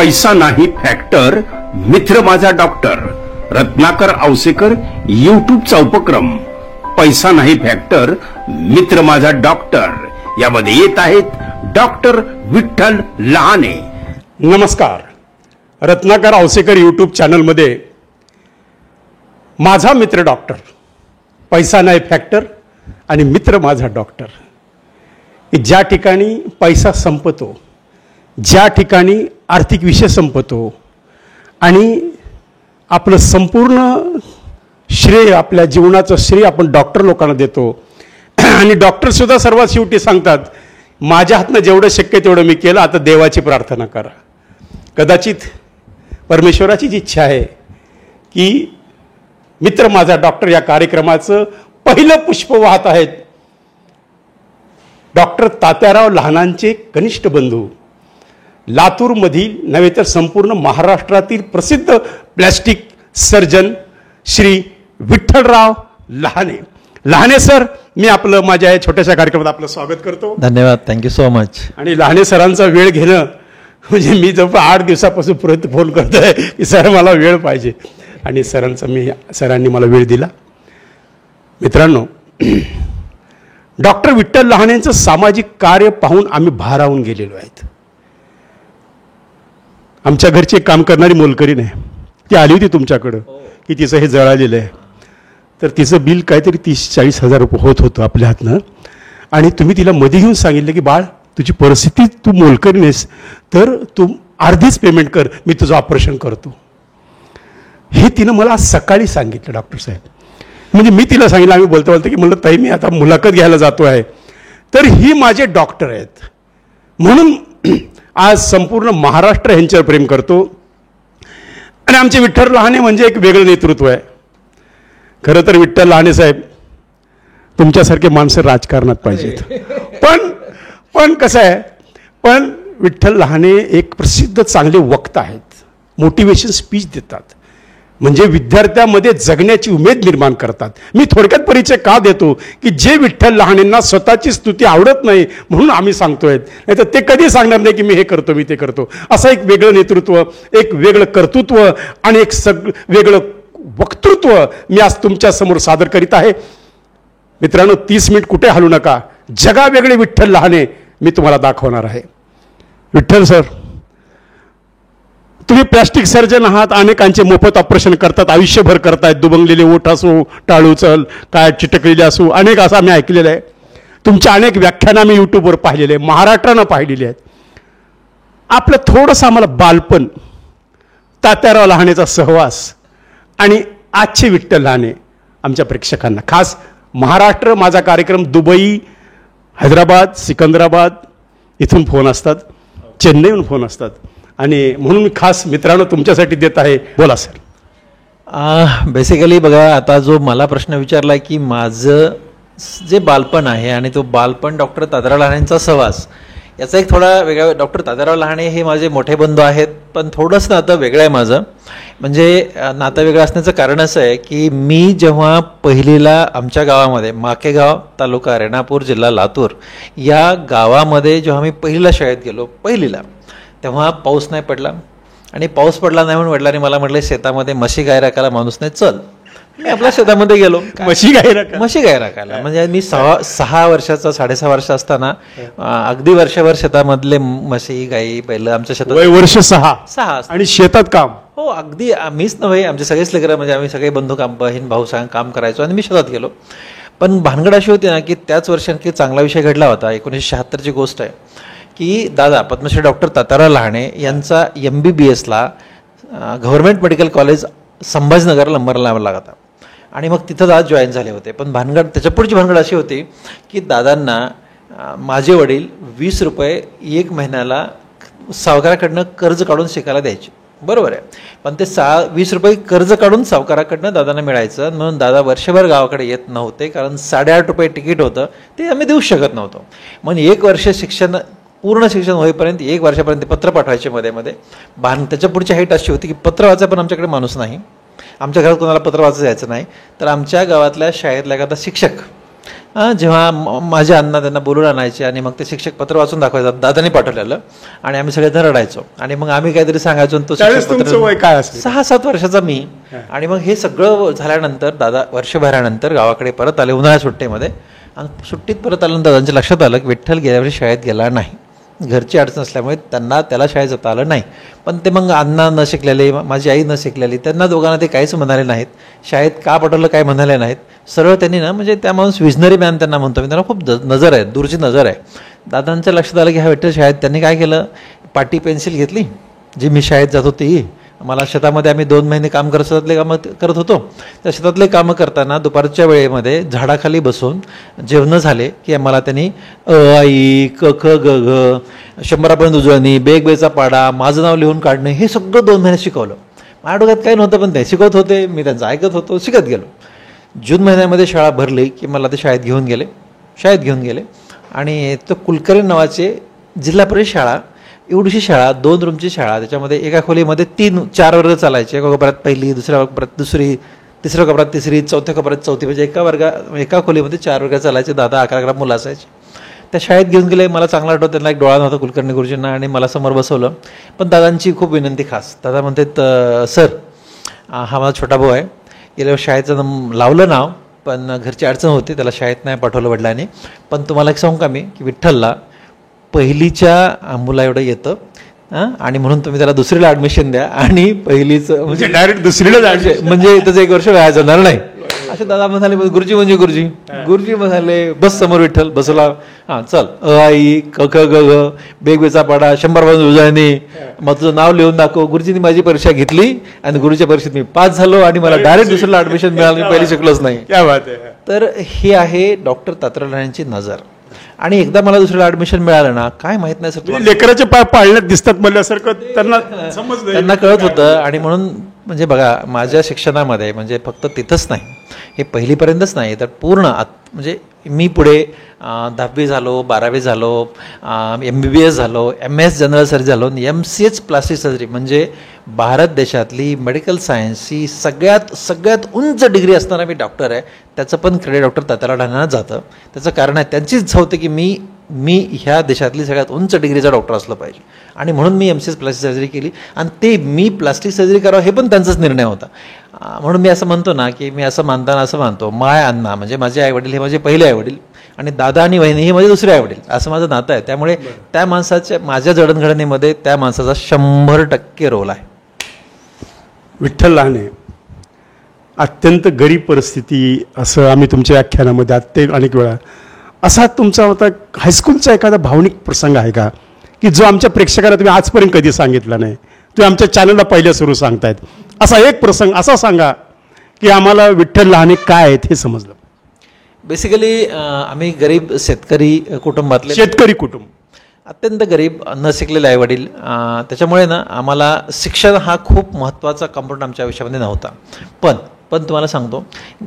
पैसा नाही फॅक्टर, मित्र माझा डॉक्टर. रत्नाकर औसेकर यूट्यूबचा उपक्रम पैसा नाही फॅक्टर, मित्र माझा डॉक्टर यामध्ये येत आहेत डॉक्टर विठ्ठल लहाने. नमस्कार. रत्नाकर औसेकर यूट्यूब चॅनलमध्ये माझा मित्र डॉक्टर, पैसा नाही फॅक्टर आणि मित्र माझा डॉक्टर. ज्या ठिकाणी पैसा संपतो, ज्या ठिकाणी आर्थिक विषय संपतो आणि आपलं संपूर्ण श्रेय, आपल्या जीवनाचं श्रेय आपण डॉक्टर लोकांना देतो आणि डॉक्टरसुद्धा सर्वात शेवटी सांगतात, माझ्या हातनं जेवढं शक्य तेवढं मी केलं, आता देवाची प्रार्थना करा. कदाचित परमेश्वराची जी इच्छा आहे की मित्र माझा डॉक्टर या कार्यक्रमाचं पहिलं पुष्प वाहत आहेत डॉक्टर तात्याराव लहानांचे कनिष्ठ बंधू, लातूरमधील नव्हे तर संपूर्ण महाराष्ट्रातील प्रसिद्ध plastic surgeon Shri Vitthalrao Lahane. Lahane sir, मी आपलं माझ्या या छोट्याशा कार्यक्रमात आपलं स्वागत करतो. धन्यवाद, थँक्यू सो मच. आणि लहाने सरांचा वेळ घेणं म्हणजे मी जवळ 8 दिवसापासून फोन करतोय की सर मला वेळ पाहिजे, आणि सरांनी मला वेळ दिला. मित्रांनो, डॉक्टर विठ्ठल लहानेंचं सामाजिक कार्य पाहून आम्ही भारावून गेलेलो आहेत. आमच्या घरची एक काम करणारी मोलकरीण आहे, ती आली होती तुमच्याकडं की तिचं हे जळालेलं आहे, तर तिचं बिल काहीतरी 30-40 हजार रुपये होत होतं आपल्या हातनं. आणि तुम्ही तिला मध्ये घेऊन सांगितलं की बाळ, तुझी परिस्थिती, तू मोलकरीण आहेस तर तू अर्धीच पेमेंट कर, मी तुझं ऑपरेशन करतो. हे तिनं मला आज सकाळी सांगितलं डॉक्टर साहेब. म्हणजे मी तिला सांगितलं, आम्ही बोलता की म्हणलं ताई मी आता मुलाखत घ्यायला जातो आहे, तर ही माझे डॉक्टर आहेत. म्हणून आज संपूर्ण महाराष्ट्र ह्यांच्यावर प्रेम करतो. आणि आमचे विठ्ठल लहाने म्हणजे एक वेगळं नेतृत्व आहे. खरं तर विठ्ठल लहाने साहेब, तुमच्यासारखे माणसं राजकारणात पाहिजेत. पण कसं आहे, पण विठ्ठल लहाने एक प्रसिद्ध चांगले वक्ता आहेत, मोटिवेशन स्पीच देतात, म्हणजे विद्यार्थ्यांमध्ये जगण्याची उमेद निर्माण करतात. मी थोडक्यात परिचय का देतो की जे विठ्ठल लहानेंना स्वतःची स्तुती आवडत नाही म्हणून आम्ही सांगतोय, नाही तर ते कधी सांगणार नाही की मी हे करतो, मी ते करतो. असं एक वेगळं नेतृत्व, एक वेगळं कर्तृत्व आणि एक वेगळं वक्तृत्व मी आज तुमच्यासमोर सादर करीत आहे. मित्रांनो, 30 मिनिट कुठे हलू नका. जगा वेगळे विठ्ठल लहाने मी तुम्हाला दाखवणार आहे. विठ्ठल सर, तुम्ही प्लॅस्टिक सर्जन आहात, अनेकांचे मोफत ऑपरेशन करतात, आयुष्यभर करतायत. दुबंगलेले ओठ असो, टाळूचल काय चिटकलेले असो, अनेक असं आम्ही ऐकलेलं आहे. तुमच्या अनेक व्याख्यानं आम्ही यूट्यूबवर पाहिलेले आहे, महाराष्ट्रानं पाहिलेली आहेत. आपलं थोडंसं आम्हाला बालपण, तात्याराव लहानेचा सहवास आणि आजचे विठ्ठल लहाने आमच्या प्रेक्षकांना, खास महाराष्ट्र माझा कार्यक्रम दुबई, हैदराबाद, सिकंदराबाद इथून फोन असतात, चेन्नईहून फोन असतात, आणि म्हणून मी खास मित्रांनो तुमच्यासाठी देत आहे. बोला सर. बेसिकली बघा, आता जो मला प्रश्न विचारला की माझं जे बालपण आहे आणि तो बालपण डॉक्टर तात्याराव लहानेंचा सहवास, याचा एक थोडा वेगळा. डॉक्टर तात्याराव लहाने हे माझे मोठे बंधू आहेत, पण थोडंसं नातं वेगळं आहे माझं. म्हणजे नातं वेगळं असण्याचं कारण असं आहे की मी जेव्हा पहिलीला आमच्या गावामध्ये, माकेगाव तालुका रेणापूर जिल्हा लातूर या गावामध्ये जेव्हा मी पहिलीला शाळेत गेलो, पहिलीला, तेव्हा पाऊस नाही पडला. आणि पाऊस पडला नाही म्हणून वडिलांनी मला म्हटलं शेतामध्ये म्हशी गाय राखायला माणूस नाही, चल. मी आपल्या शेतामध्ये गेलो, म्हशी गाय राखायला. म्हणजे मी 6 वर्षाचा, 6.5 वर्ष असताना अगदी वर्षभर शेतामधले म्हशी गाई बैल आमच्या शेतात. वर्ष 6 आणि शेतात काम. हो, अगदी. मीच नव्हे, आमचे सगळेच लेकरं, म्हणजे आम्ही सगळे बंधू बहीण भाऊ काम करायचो आणि मी शेतात गेलो. पण भानगड अशी होती ना की त्याच वर्षी आणखी चांगला विषय घडला होता. 1976ची गोष्ट आहे की दादा पद्मश्री डॉक्टर तात्याराव लहाने यांचा MBBSला गव्हर्नमेंट मेडिकल कॉलेज संभाजीनगरला नंबर लावला होता आणि मग तिथं दादा जॉईन झाले होते. पण भानगड, त्याच्या पुढची भानगड अशी होती की दादांना माझे वडील 20 रुपये 1 महिन्याला सावकाराकडनं कर्ज काढून शिकायला द्यायचे. बरोबर आहे, पण ते 20 रुपये कर्ज काढून सावकाराकडनं दादांना मिळायचं, म्हणून दादा वर्षभर गावाकडे येत नव्हते, कारण 8.5 रुपये तिकीट होतं, ते आम्ही देऊ शकत नव्हतो. मग 1 वर्ष पूर्ण शिक्षण होईपर्यंत 1 वर्षापर्यंत पत्र पाठवायचे मध्ये. त्याच्या पुढची हाईट अशी होती की पत्र वाचायला पण आमच्याकडे माणूस नाही, आमच्या घरात कोणाला पत्र वाचायचं यायचं नाही. तर आमच्या गावातल्या शाळेतल्या एखादा शिक्षक जेव्हा माझ्या अण्णा त्यांना बोलून आणायचे आणि मग ते शिक्षक पत्र वाचून दाखवायचं, दादाने पाठवलेलं, आणि आम्ही सगळे रडायचो. आणि मग आम्ही काहीतरी सांगायचो, तो त्यावेळेस तुमचं वय काय असेल? 6-7 वर्षाचा मी. आणि मग हे सगळं झाल्यानंतर दादा वर्षभरानंतर गावाकडे परत आले उन्हाळ्या सुट्टीमध्ये. आणि सुट्टीत परत आल्यानंतर दादांच्या लक्षात आलं की विठ्ठल गेल्या वर्षी शाळेत गेला नाही. घरची अडचण असल्यामुळे त्याला शाळेत जाता आलं नाही. पण ते मग अण्णा न शिकलेले, माझी आई न शिकलेली, त्यांना दोघांना ते काहीच म्हणाले नाहीत. शाळेत का पाठवलं काय म्हणाले नाहीत. सरळ त्यांनी ना, म्हणजे त्या माणूस विजनरी मॅन त्यांना म्हणतो मी, त्यांना खूप नजर आहे, दूरची नजर आहे. दादांच्या लक्षात आलं की हा विठ्ठल शाळेत. त्यांनी काय केलं, पाटी पेन्सिल घेतली, जी मी शाळेत जात होती, मला शेतामध्ये आम्ही 2 महिने काम शेतातले कामं करत होतो. त्या शेतातले कामं करताना दुपारच्या वेळेमध्ये झाडाखाली बसून जेवणं झाले की मला त्यांनी आई क ख ग घ 100पर्यंत उजळणी, बेग बेचा पाडा, माझं नाव लिहून काढणं, हे सगळं 2 महिने शिकवलं. माझ्या डोक्यात काही नव्हतं, पण ते शिकवत होते, मी त्यांचं ऐकत होतो, शिकत गेलो. जून महिन्यामध्ये शाळा भरली की मला ते शाळेत घेऊन गेले. आणि तो कुलकर्णी नावाचे जिल्हा परिषद शाळा, एवढीशी शाळा, 2 रूमची शाळा, त्याच्यामध्ये एका खोलीमध्ये 3-4 वर्ग चालायचे. एका कोपऱ्यात पहिली, दुसऱ्या कोपऱ्यात दुसरी, तिसऱ्या कोपऱ्यात तिसरी, चौथ्या कोपऱ्यात चौथी, म्हणजे एका खोलीमध्ये 4 वर्ग चालायचे. 10-11 मुलं असायची. त्या शाळेत घेऊन गेले. मला चांगला आठवतं, त्यांना एक डोळा नव्हता कुलकर्णी गुरुजींना, आणि मला समोर बसवलं. पण दादांची खूप विनंती खास. दादा म्हणतात, सर हा माझा छोटा भाऊ आहे, गेल्या शाळेचं लावलं नाव, पण घरची अडचण होती, त्याला शाळेत नाही पाठवलं वडिलांनी. पण तुम्हाला एक सांगू का मी, की विठ्ठलला पहिलीच्या मुला एवढं येतं, आणि म्हणून तुम्ही त्याला दुसरीला ॲडमिशन द्या, आणि पहिलीचं म्हणजे डायरेक्ट दुसरीला म्हणजे त्याचं 1 वर्ष व्याज जाणार नाही. असे दादा म्हणाले. गुरुजी म्हणजे गुरुजी म्हणाले, बस समोर विठ्ठल बसला. हां चल, आई क ख ग घ, बेग बेचा पाडा, 100पर्यंत उजळणी, मग तुझं नाव लिहून दाखव. गुरुजींनी माझी परीक्षा घेतली आणि गुरुच्या परीक्षेत मी पास झालो, आणि मला डायरेक्ट दुसरीला ॲडमिशन मिळालं. मी पहिली शिकलोच नाही. तर हे आहे डॉक्टर तात्याराव लहानेंची नजर. आणि एकदा मला दुसरीला ॲडमिशन मिळालं ना, काय माहित नाही सर, लेकराचे पाय पाळण्यात दिसतात म्हणल्यासारखं त्यांना कळत होतं. आणि म्हणून म्हणजे बघा, माझ्या शिक्षणामध्ये म्हणजे फक्त तिथंच नाही, हे पहिलीपर्यंतच नाही, तर पूर्ण म्हणजे मी पुढे 10वी झालो, 12वी झालो, MBBS झालो, MS जनरल सर्जरी झालो, MCH प्लास्टिक सर्जरी, म्हणजे भारत देशातली मेडिकल सायन्सची सगळ्यात उंच डिग्री असणारा मी डॉक्टर आहे. त्याचं पण क्रेडिट डॉक्टर तात्याराव लहानेंना जातं. त्याचं कारण आहे, त्यांचीच इच्छा होते की मी ह्या देशातली सगळ्यात उंच डिग्रीचा डॉक्टर असलो पाहिजे, आणि म्हणून मी MCH प्लास्टिक सर्जरी केली. आणि ते मी प्लास्टिक सर्जरी करावं हे पण त्यांचाच निर्णय होता. म्हणून मी असं म्हणतो ना, की मी असं मानताना असं मानतो, माय अण्णा म्हणजे माझे आईवडील हे माझे पहिले आईवडील, आणि दादा आणि वहिनी हे माझे दुसरे आईवडील, असं माझं नातं आहे. त्यामुळे त्या माणसाच्या, माझ्या जडणघडणीमध्ये त्या माणसाचा 100% रोल आहे. विठ्ठल लहाने अत्यंत गरीब परिस्थिती, असं आम्ही तुमच्या व्याख्यानामध्ये अनेक वेळा, असा तुमचा होता हायस्कूलचा एखादा भावनिक प्रसंग आहे का, की जो आमच्या प्रेक्षकांना तुम्ही आजपर्यंत कधी सांगितला नाही, तुम्ही आमच्या चॅनलला पहिल्या सुरू सांगतायत, असा एक प्रसंग असा सांगा की आम्हाला विठ्ठल लहाने काय आहेत हे समजलं. बेसिकली आम्ही गरीब शेतकरी कुटुंबातले, शेतकरी कुटुंब, अत्यंत गरीब, न शिकलेले आईवडील. त्याच्यामुळे ना आम्हाला शिक्षण हा खूप महत्त्वाचा कंपोनंट आमच्या आयुष्यामध्ये नव्हता. पण तुम्हाला सांगतो,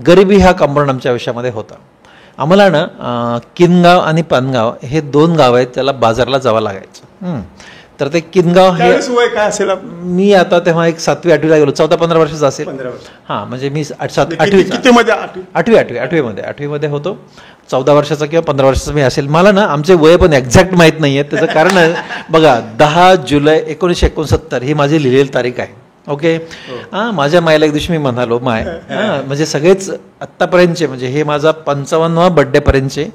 गरिबी हा कंपोनंट आमच्या आयुष्यामध्ये होता. आम्हाला ना किनगाव आणि पानगाव हे 2 गाव आहेत, त्याला बाजारला जावं लागायचं. तर ते किनगाव हे वय काय असेल, मी आता तेव्हा एक 7वी-8वीला गेलो, 14-15 वर्षाचा असेल. हां, म्हणजे मी 8वीमध्ये होतो. 14 वर्षाचा किंवा 15 वर्षाचा मी असेल. मला ना आमचे वय पण एक्झॅक्ट माहीत नाही आहे. त्याचं कारण आहे बघा, 10 जुलै 1969 ही माझी लिहिलेली तारीख आहे. ओके. हां, माझ्या मायला एक दिवशी मी म्हणालो, माय म्हणजे सगळेच आत्तापर्यंतचे, म्हणजे हे माझा 55वा बड्डेपर्यंतचे,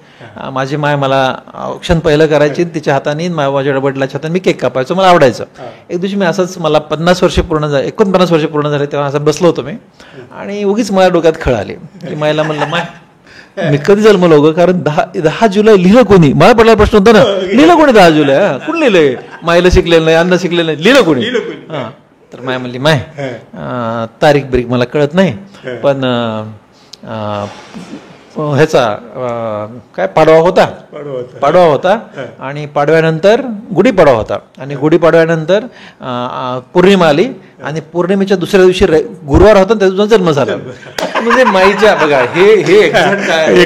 माझी माय मला औक्षण पहिलं करायची, तिच्या हाताने माझ्या वडिलाच्या हाताने मी केक कापायचो, मला आवडायचं. एक दिवशी मी असंच, मला 50 वर्ष पूर्ण झाले, 49 वर्ष पूर्ण झाले, तेव्हा असं बसलो होतो मी, आणि उगीच माझ्या डोक्यात खळ आली की मायला म्हणलं, माय मी कधी जन्मलो गं, कारण 10 जुलै लिहिलं कोणी, मला पडला प्रश्न होता ना, लिहिलं कोणी 10 जुलै, कोण लिहिलंय, मायला शिकलेलं नाही, अन्न शिकलेलं नाही, लिहिलं कोणी. हां, तर माय म्हणली, माय तारीख बिरीख मला कळत नाही, पण ह्याचा काय पाडवा होता, आणि पाडव्यानंतर गुढीपाडवा होता, आणि गुढीपाडव्यानंतर पौर्णिमा आली, आणि पौर्णिमेच्या दुसऱ्या दिवशी गुरुवार होता, त्याचा जन्म झाला. म्हणजे माईच्या बघा, हे एक्झॅक्ट काय,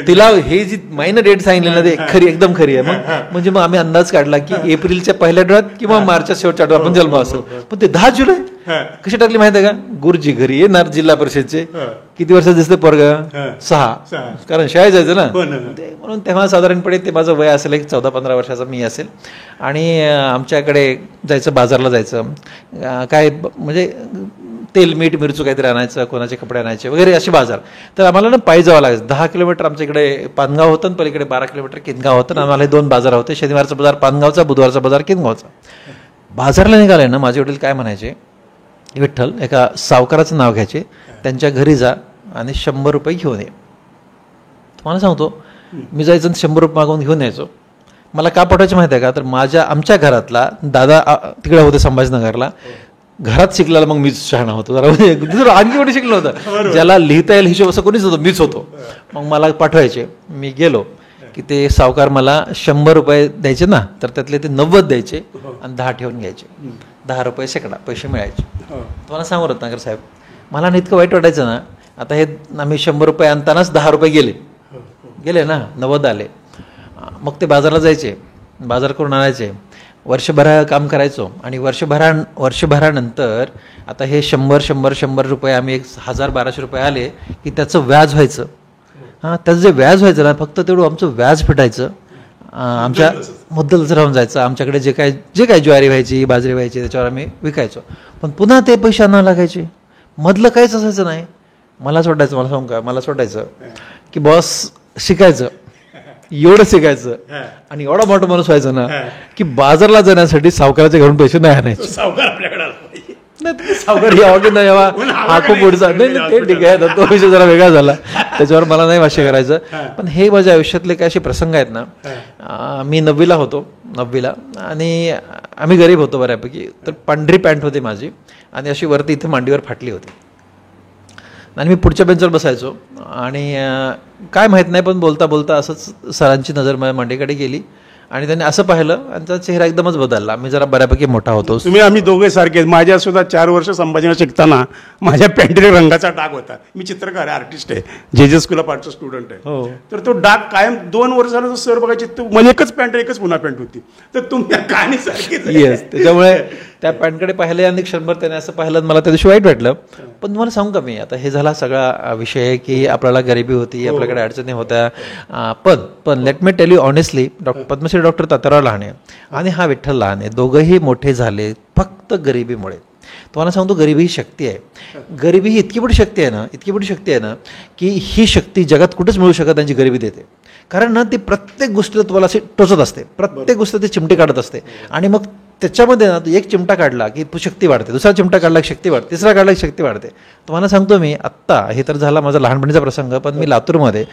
तिला हे जी माईनं डेट सांगितली ना, ते खरी, एकदम खरी आहे. मग आम्ही अंदाज काढला की एप्रिलच्या पहिल्या आठवड्यात किंवा मार्चच्या शेवटच्या आठवड्यात आपण जन्म असेल. पण ते 10 जुलै कशी टाकली माहिती आहे का? गुरुजी घरी येणार जिल्हा परिषदचे, किती वर्ष दिसते पोरग? 6, कारण शाळेत जायचं ना. म्हणून तेव्हा साधारणपणे ते माझं वय असेल एक 14-15 वर्षाचा मी असेल. आणि आमच्याकडे जायचं, बाजारला जायचं, काय म्हणजे तेल मीठ मिरचू काहीतरी आणायचं, कोणाचे कपडे आणायचे वगैरे असे बाजार. तर आम्हाला ना पायी जावं लागायचं. 10 किलोमीटर आमच्या इकडे पानगाव होतं आणि पलीकडे 12 किलोमीटर किनगाव होतं. आम्हाला 2 बाजार होते, शनिवारचा बाजार पानगावचा, बुधवारचा बाजार किनगावचा. बाजारला निघालाय ना, माझे वडील काय म्हणायचे, विठ्ठल एका सावकाराचं नाव घ्यायचे, त्यांच्या घरी जा आणि 100 रुपये घेऊन ये. तुम्हाला सांगतो, मी जायचं 100 रुपये मागवून घेऊन यायचो. मला का पाठवायचं माहिती आहे का? तर आमच्या घरातला दादा तिकडे होते संभाजीनगरला, घरात शिकलेला मग मीच शहाणा होतो जरा, आणखी कोणी शिकलो होतं, ज्याला लिहिता येईल हिशोब असं कोणीच होतं, मीच होतो. मग मला पाठवायचे. मी गेलो की ते सावकार मला 100 रुपये द्यायचे ना, तर त्यातले ते 90 द्यायचे आणि 10 ठेवून घ्यायचे. 10 रुपये शेकडा पैसे मिळायचे. तुम्हाला सांगू रत्नाकर साहेब, मला ना इतकं वाईट वाटायचं ना. आता हे आम्ही 100 रुपये आणतानाच 10 रुपये गेले ना, 90 आले. मग ते बाजारला जायचे, बाजार करून आणायचे, वर्षभर काम करायचो. आणि वर्षभरानंतर आता हे 100 रुपये आम्ही 1000-1200 रुपये आले की त्याचं व्याज व्हायचं. त्याचं जे व्याज व्हायचं ना, फक्त तेवढं आमचं व्याज फिटायचं, आमच्या मुद्दलच राहून जायचं. आमच्याकडे जे काय ज्वारी व्हायची, बाजरी व्हायची, त्याच्यावर आम्ही विकायचो. पण पुन्हा ते पैसे आणावं लागायचे, मधलं काहीच असायचं नाही. मला सांगू का, मला वाटायचं की बॉस शिकायचं, एवढं शिकायचं आणि एवढा मोठा माणूस व्हायचं ना की बाजारला जाण्यासाठी सावकाराच्या घरून पैसे नाही आणायचे. सावकार ही आवडली नाही, हा खूप पुढचा नाही, ते ठीक आहे, तो विषय जरा वेगळा झाला, त्याच्यावर मला नाही भाष्य करायचं. पण हे माझ्या आयुष्यातले काय असे प्रसंग आहेत ना. मी 9वीला होतो, आणि आम्ही गरीब होतो बऱ्यापैकी. तर पांढरी पॅन्ट होती माझी आणि अशी वरती इथे मांडीवर फाटली होती. आणि मी पुढच्या बेंचवर बसायचो. आणि काय माहीत नाही, पण बोलता बोलता असंच सरांची नजर माझ्या मांडीकडे गेली आणि त्यांनी असं पाहिलं आणि त्याचा चेहरा एकदमच बदलला. मी जरा बऱ्यापैकी मोठा होतो. आम्ही दोघे सारखे. माझ्या सुद्धा 4 वर्ष संभाजीनगर शिकताना माझ्या पॅन्टीला रंगाचा डाग होता. मी चित्रकार आहे, आर्टिस्ट आहे, जे स्कूल ऑफ आर्टचा स्टुडंट आहे. तर तो डाग कायम 2 वर्ष झालं सर बघायचे, तो म्हणजे एकच पॅन्ट, एकच पुन्हा पॅन्ट होती. तर तुम्ही कहाणी सारखीच. येस, त्याच्यामुळे त्या पॅन्टकडे पाहिलं आणि क्षणभर त्याने असं पाहिलं, मला त्या दिवशी वाईट वाटलं. पण तुम्हाला सांगू का मी, आता हे झाला सगळा विषय की आपल्याला गरिबी होती, आपल्याकडे अडचणी होत्या. पण let me tell you honestly, Padmashri doctor Tatyarao Lahane आणि हा विठ्ठल लहाने दोघंही मोठे झाले फक्त गरिबीमुळे. तुम्हाला सांगतो, गरिबी ही शक्ती आहे. गरिबी ही इतकी मोठी शक्ती आहे ना की ही शक्ती जगात कुठेच मिळू शकत त्यांची गरिबी देते. कारण ना ती प्रत्येक गोष्टीला तुम्हाला अशी टोचत असते, प्रत्येक गोष्ट ती चिमटे काढत असते. आणि मग त्याच्यामध्ये ना एक चिमटा काढला की शक्ती वाढते, दुसरा चिमटा काढला की शक्ती वाढते, तिसरा काढला की शक्ती वाढते. तुम्हाला सांगतो मी, आत्ता हे तर झाला माझा लहानपणीचा प्रसंग, पण मी लातूरमध्ये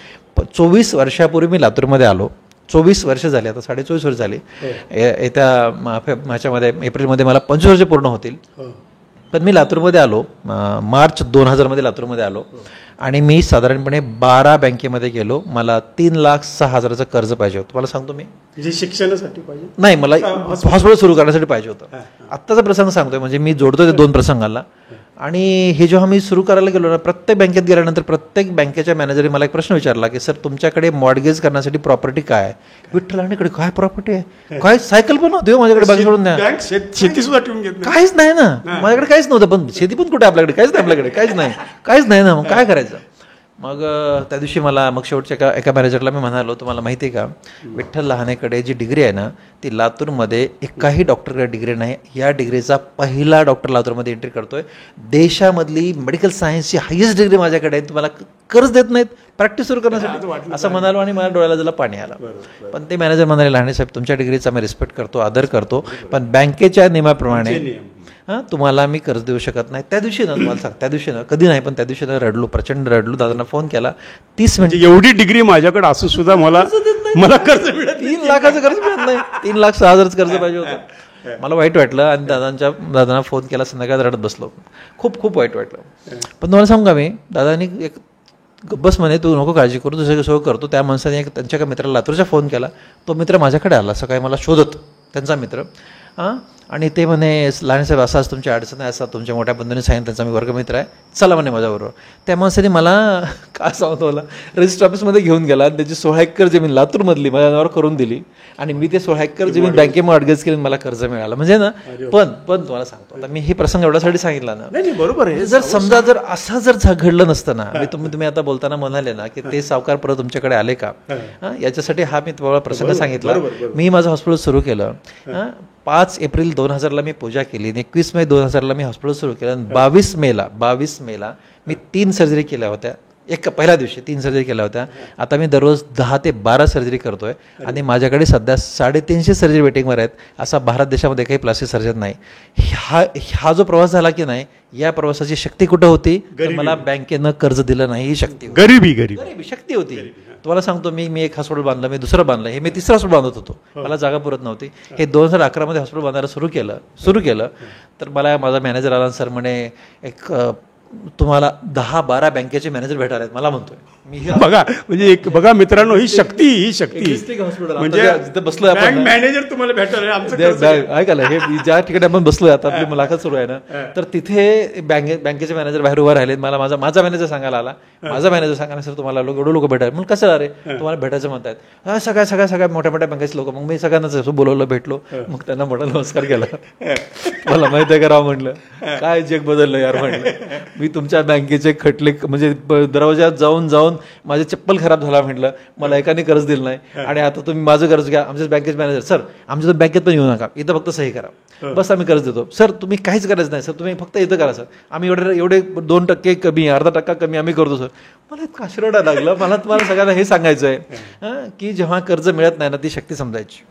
24 वर्षापूर्वी मी लातूरमध्ये आलो. 24 वर्ष झाली, आता 24.5 वर्ष झाली. येत्या ह्याच्यामध्ये एप्रिलमध्ये मला 25 वर्ष पूर्ण होतील. पण मी लातूरमध्ये आलो, मार्च 2000 लातूरमध्ये आलो. आणि मी साधारणपणे 12 बँकेमध्ये गेलो. मला 3,06,000चं कर्ज पाहिजे होतं. तुम्हाला सांगतो मी, शिक्षणासाठी पाहिजे नाही, मला हॉस्पिटल सुरू करण्यासाठी पाहिजे होतं. आत्ताचा प्रसंग सांगतोय, म्हणजे मी जोडतो ते 2 प्रसंगाला. आणि हे जेव्हा मी सुरू करायला गेलो ना, प्रत्येक बँकेत गेल्यानंतर प्रत्येक बँकेच्या मॅनेजरने मला एक प्रश्न विचारला की सर, तुमच्याकडे मॉर्गेज करण्यासाठी प्रॉपर्टी काय आहे? विठ्ठलाकडे काय प्रॉपर्टी आहे? काय सायकल पण नव्हती माझ्याकडे, बँक सोडून द्या, शेती सुद्धा ठेवून घेत काहीच नाही ना माझ्याकडे, काहीच नव्हतं. पण शेती पण कुठे आपल्याकडे, काहीच नाही आपल्याकडे, काहीच नाही ना. मग काय करायचं? मग त्या दिवशी मला शेवटच्या एका मॅनेजरला मी म्हणालो, तुम्हाला माहिती आहे का, विठ्ठल लहानेकडे जी डिग्री आहे ना, ती लातूरमध्ये एकाही डॉक्टरकडे डिग्री नाही. या डिग्रीचा पहिला डॉक्टर लातूरमध्ये एंट्री करतोय. देशामधली मेडिकल सायन्सची हायेस्ट डिग्री माझ्याकडे आहे, तुम्हाला कर्ज देत नाहीत प्रॅक्टिस सुरू करण्यासाठी, असं म्हणालो. आणि मला डोळ्याला जरा पाणी आलं. पण ते मॅनेजर म्हणाले, लहाने साहेब, तुमच्या डिग्रीचा मी रिस्पेक्ट करतो, आदर करतो, पण बँकेच्या नियमाप्रमाणे तुम्हाला मी कर्ज देऊ शकत नाही. त्या दिवशी ना, तुम्हाला सांग, त्या दिवशी ना, कधी नाही पण त्या दिवशी ना रडलो, प्रचंड रडलो. दादांना फोन केला. 30 मिनिट, एवढी डिग्री माझ्याकडे असून सुद्धा मला कर्ज मिळत, 3 लाखाचं कर्ज मिळत नाही. 3,06,000चं कर्ज पाहिजे होतं. मला वाईट वाटलं आणि दादांना फोन केला. संध्याकाळी रडत बसलो. खूप वाईट वाटलं. पण तुम्हाला सांगू का मी, दादांनी एक बस म्हणे, तू नको काळजी करू, दुसरं सोय करतो. त्या माणसाने त्यांच्या मित्राला लातूरचा फोन केला. तो मित्र माझ्याकडे आला सकाळी मला शोधत, त्यांचा मित्र. आणि ते म्हणे लांडेसाहेब असाच तुमच्या अडचणी असतात, तुमच्या मोठ्या बंधूंनी सांगितलं, त्यांचा मी वर्गमित्र आहे, चला म्हणे माझ्याबरोबर. त्या माणसाने मला काय सांगतो, मला रजिस्टर ऑफिसमध्ये घेऊन गेला. त्याची 16 एकर जमीन लातूरमधली माझ्या नावावर करून दिली आणि मी ते 16 एकर जमीन बँकेमध्ये अडगज केली, मला कर्ज मिळालं. म्हणजे ना पण तुम्हाला सांगतो, आता मी हे प्रसंग एवढ्यासाठी सांगितला ना, नाही बरोबर आहे. जर समजा जर असं जर घडलं नसतं ना, मी तुम्ही आता बोलताना म्हणाले ना की ते सावकार परत तुमच्याकडे आले का, याच्यासाठी हा मी तुम्हाला प्रसंग सांगितला. मी माझं हॉस्पिटल सुरू केलं. 5 एप्रिल 2000 मी पूजा केली, 21 मे 2000 मी हॉस्पिटल सुरू केलं आणि 22 मेला मी 3 सर्जरी केल्या होत्या. पहिल्या दिवशी 3 सर्जरी केल्या होत्या. आता मी दररोज 10 ते 12 सर्जरी करतोय आणि माझ्याकडे सध्या 350 सर्जरी वेटिंगवर आहेत. असा भारत देशामध्ये काही प्लास्टिक सर्जन नाही. हा जो प्रवास झाला की नाही, या प्रवासाची शक्ती कुठं होती, तर मला बँकेनं कर्ज दिलं नाही, ही शक्ती होती. गरीबी शक्ती होती. तुम्हाला सांगतो, मी एक हॉस्पिटल बांधलं, मी दुसरं बांधलं, हे मी तिसरं हॉस्पिटल बांधत होतो, मला जागा पुरत नव्हती. हे 2011 मध्ये हॉस्पिटल बांधायला सुरू केलं तर मला माझा मॅनेजर आला, सर म्हणे एक तुम्हाला 10-12 बँकेचे मॅनेजर भेटणार आहेत. मला म्हणतोय मी बघा, म्हणजे बघा मित्रांनो, ही शक्ती म्हणजे जिथे बसलोय आपण, मॅनेजर तुम्हाला भेटणार. ऐकायला हे ज्या ठिकाणी आपण बसलोय आता, आपली मुलाखत सुरू आहे ना, तर तिथे बँकेचे मॅनेजर बाहेर उभा राहिले. मला माझा मॅनेजर सांगायला आला. माझा मॅनेजर सांगायला, सर तुम्हाला एवढे लोक भेटायला. म्हणून कसं अरे तुम्हाला भेटायचं म्हणतात, सगळ्या मोठ्या बँकेचे लोक. मग मी सगळ्यांनाच बोलवलं, भेटलो, मग त्यांना मोठा नमस्कार केला. मला माहिती आहे का राव, म्हटलं काय जग बदललं यार. म्हटलं मी तुमच्या बँकेचे खटले म्हणजे दरवाज्यात जाऊन माझे चप्पल खराब झाला, म्हटलं मला एकाने कर्ज दिलं नाही आणि आता तुम्ही माझं कर्ज घ्या. आमच्या बँकेचे मॅनेजर, सर आमच्या बँकेत पण येऊ नका, इथं फक्त सही करा, बस आम्ही कर्ज देतो. सर तुम्ही काहीच करायचं नाही, सर तुम्ही फक्त इथं करा, सर आम्ही एवढे 2% कमी, अर्धा टक्का कमी आम्ही करतो सर. मला इतका आश्चर्य लागलं. मला तुम्हाला सगळ्यांना हे सांगायचं आहे की जेव्हा कर्ज मिळत नाही ना, ती शक्ती समजायची.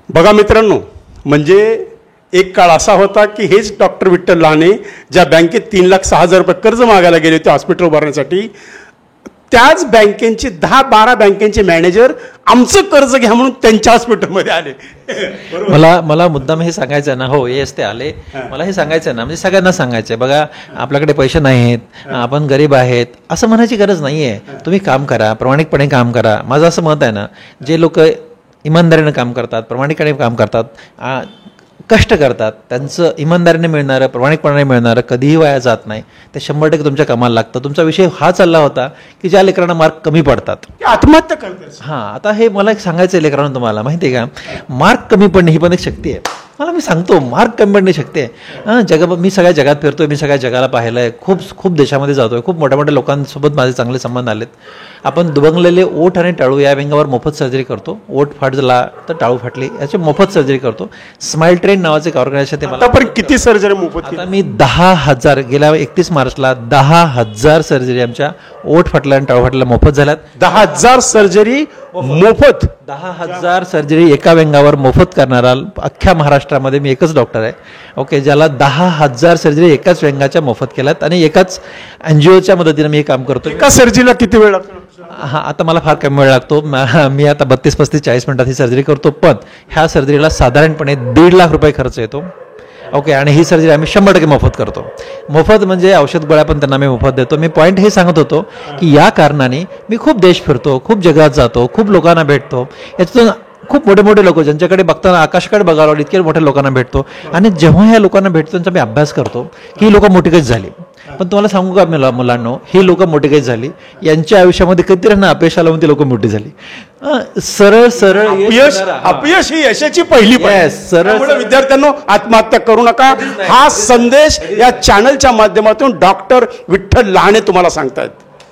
बघा मित्रांनो, म्हणजे एक काळ असा होता की हेच डॉक्टर विठ्ठल लहाने ज्या बँकेत 3,06,000 रुपये कर्ज मागायला गेले होते हॉस्पिटल उभारण्यासाठी, त्याच बँकेचे 10-12 बँकेचे मॅनेजर आमचं कर्ज घ्या म्हणून त्यांच्या हॉस्पिटलमध्ये आले. मला मुद्दाम हे सांगायचं ना, हो येस ते आले, मला हे सांगायचं ना, म्हणजे सगळ्यांना सांगायचंय, बघा आपल्याकडे पैसे नाही आहेत, आपण गरीब आहेत, असं म्हणायची गरज नाहीये. तुम्ही काम करा, प्रामाणिकपणे काम करा. माझं असं मत आहे ना, जे लोक इमानदारीनं काम करतात, प्रामाणिकपणे काम करतात, कष्ट करतात, त्यांचं इमानदारीने मिळणारं, प्रामाणिकपणाने मिळणारं कधीही वाया जात नाही. ते 100% तुमच्या कामाला लागतं. तुमचा विषय हा चालला होता की ज्या लेकरांना मार्क कमी पडतात, आत्महत्या करतात. हां, आता हे मला एक सांगायचं आहे लेकरांना, तुम्हाला माहिती आहे का, मार्क कमी पडणे ही पण एक शक्ती आहे. मला मी सांगतो, मार्क कमी पडणे शक्ती आहे. मी सगळ्या जगात फिरतोय, मी सगळ्या जगाला पाहिलं आहे, खूप देशामध्ये जातोय, खूप मोठ्या लोकांसोबत माझे चांगले संबंध आलेत. आपण दुबंगलेले ओठ आणि टाळू या व्यंगावर मोफत सर्जरी करतो. ओठ फाटला तर टाळू फाटली याची मोफत सर्जरी करतो. स्माइल ट्रेन नावाचे एक ऑर्गनायझेशन, ते मला पण किती सर्जरी मोफत. आता मी 10,000 गेल्या 31 मार्चला 10,000 सर्जरी आमच्या ओठ फाटल्या आणि टाळू फाटल्या मोफत झाल्यात. 10,000 सर्जरी मोफत. 10,000 सर्जरी एका व्यंगावर मोफत करणारा अख्ख्या महाराष्ट्रामध्ये मी एकच डॉक्टर आहे, ओके, ज्याला 10,000 सर्जरी एकाच व्यंगाच्या मोफत केल्यात आणि एकाच एनजीओच्या मदतीने मी हे काम करतो. एका सर्जरीला किती वेळ लागतो? हां, आता मला फार कमी वेळ लागतो. मी आता 32, 35, 40 मिनिटात ही सर्जरी करतो, पण ह्या सर्जरीला साधारणपणे 1.5 लाख रुपये खर्च येतो, ओके. आणि ही सर्जरी आम्ही 100% मोफत करतो. मोफत म्हणजे औषध गोळ्या पण त्यांना मी मोफत देतो. मी पॉईंट हे सांगत होतो की या कारणाने मी खूप देश फिरतो, खूप जगात जातो, खूप लोकांना भेटतो. याच्यातून खूप मोठे लोक ज्यांच्याकडे बघताना आकाशाकडे बघावं इतक्या मोठ्या लोकांना भेटतो आणि जेव्हा ह्या लोकांना भेटतो त्यांचा मी अभ्यास करतो की ही लोक मोठी कशी झाली. पण तुम्हाला सांगू का मला, मुलांनो, ही लोक मोठी कशी झाली, यांच्या आयुष्यामध्ये कधीतरी ना अपयश आलं म्हणून ती लोक मोठी झाली. सरळ अपयश ही यशाची पहिली सरळ. विद्यार्थ्यांनो, आत्महत्या करू नका, हा संदेश या चॅनलच्या माध्यमातून डॉक्टर विठ्ठल लहाने तुम्हाला सांगतायत.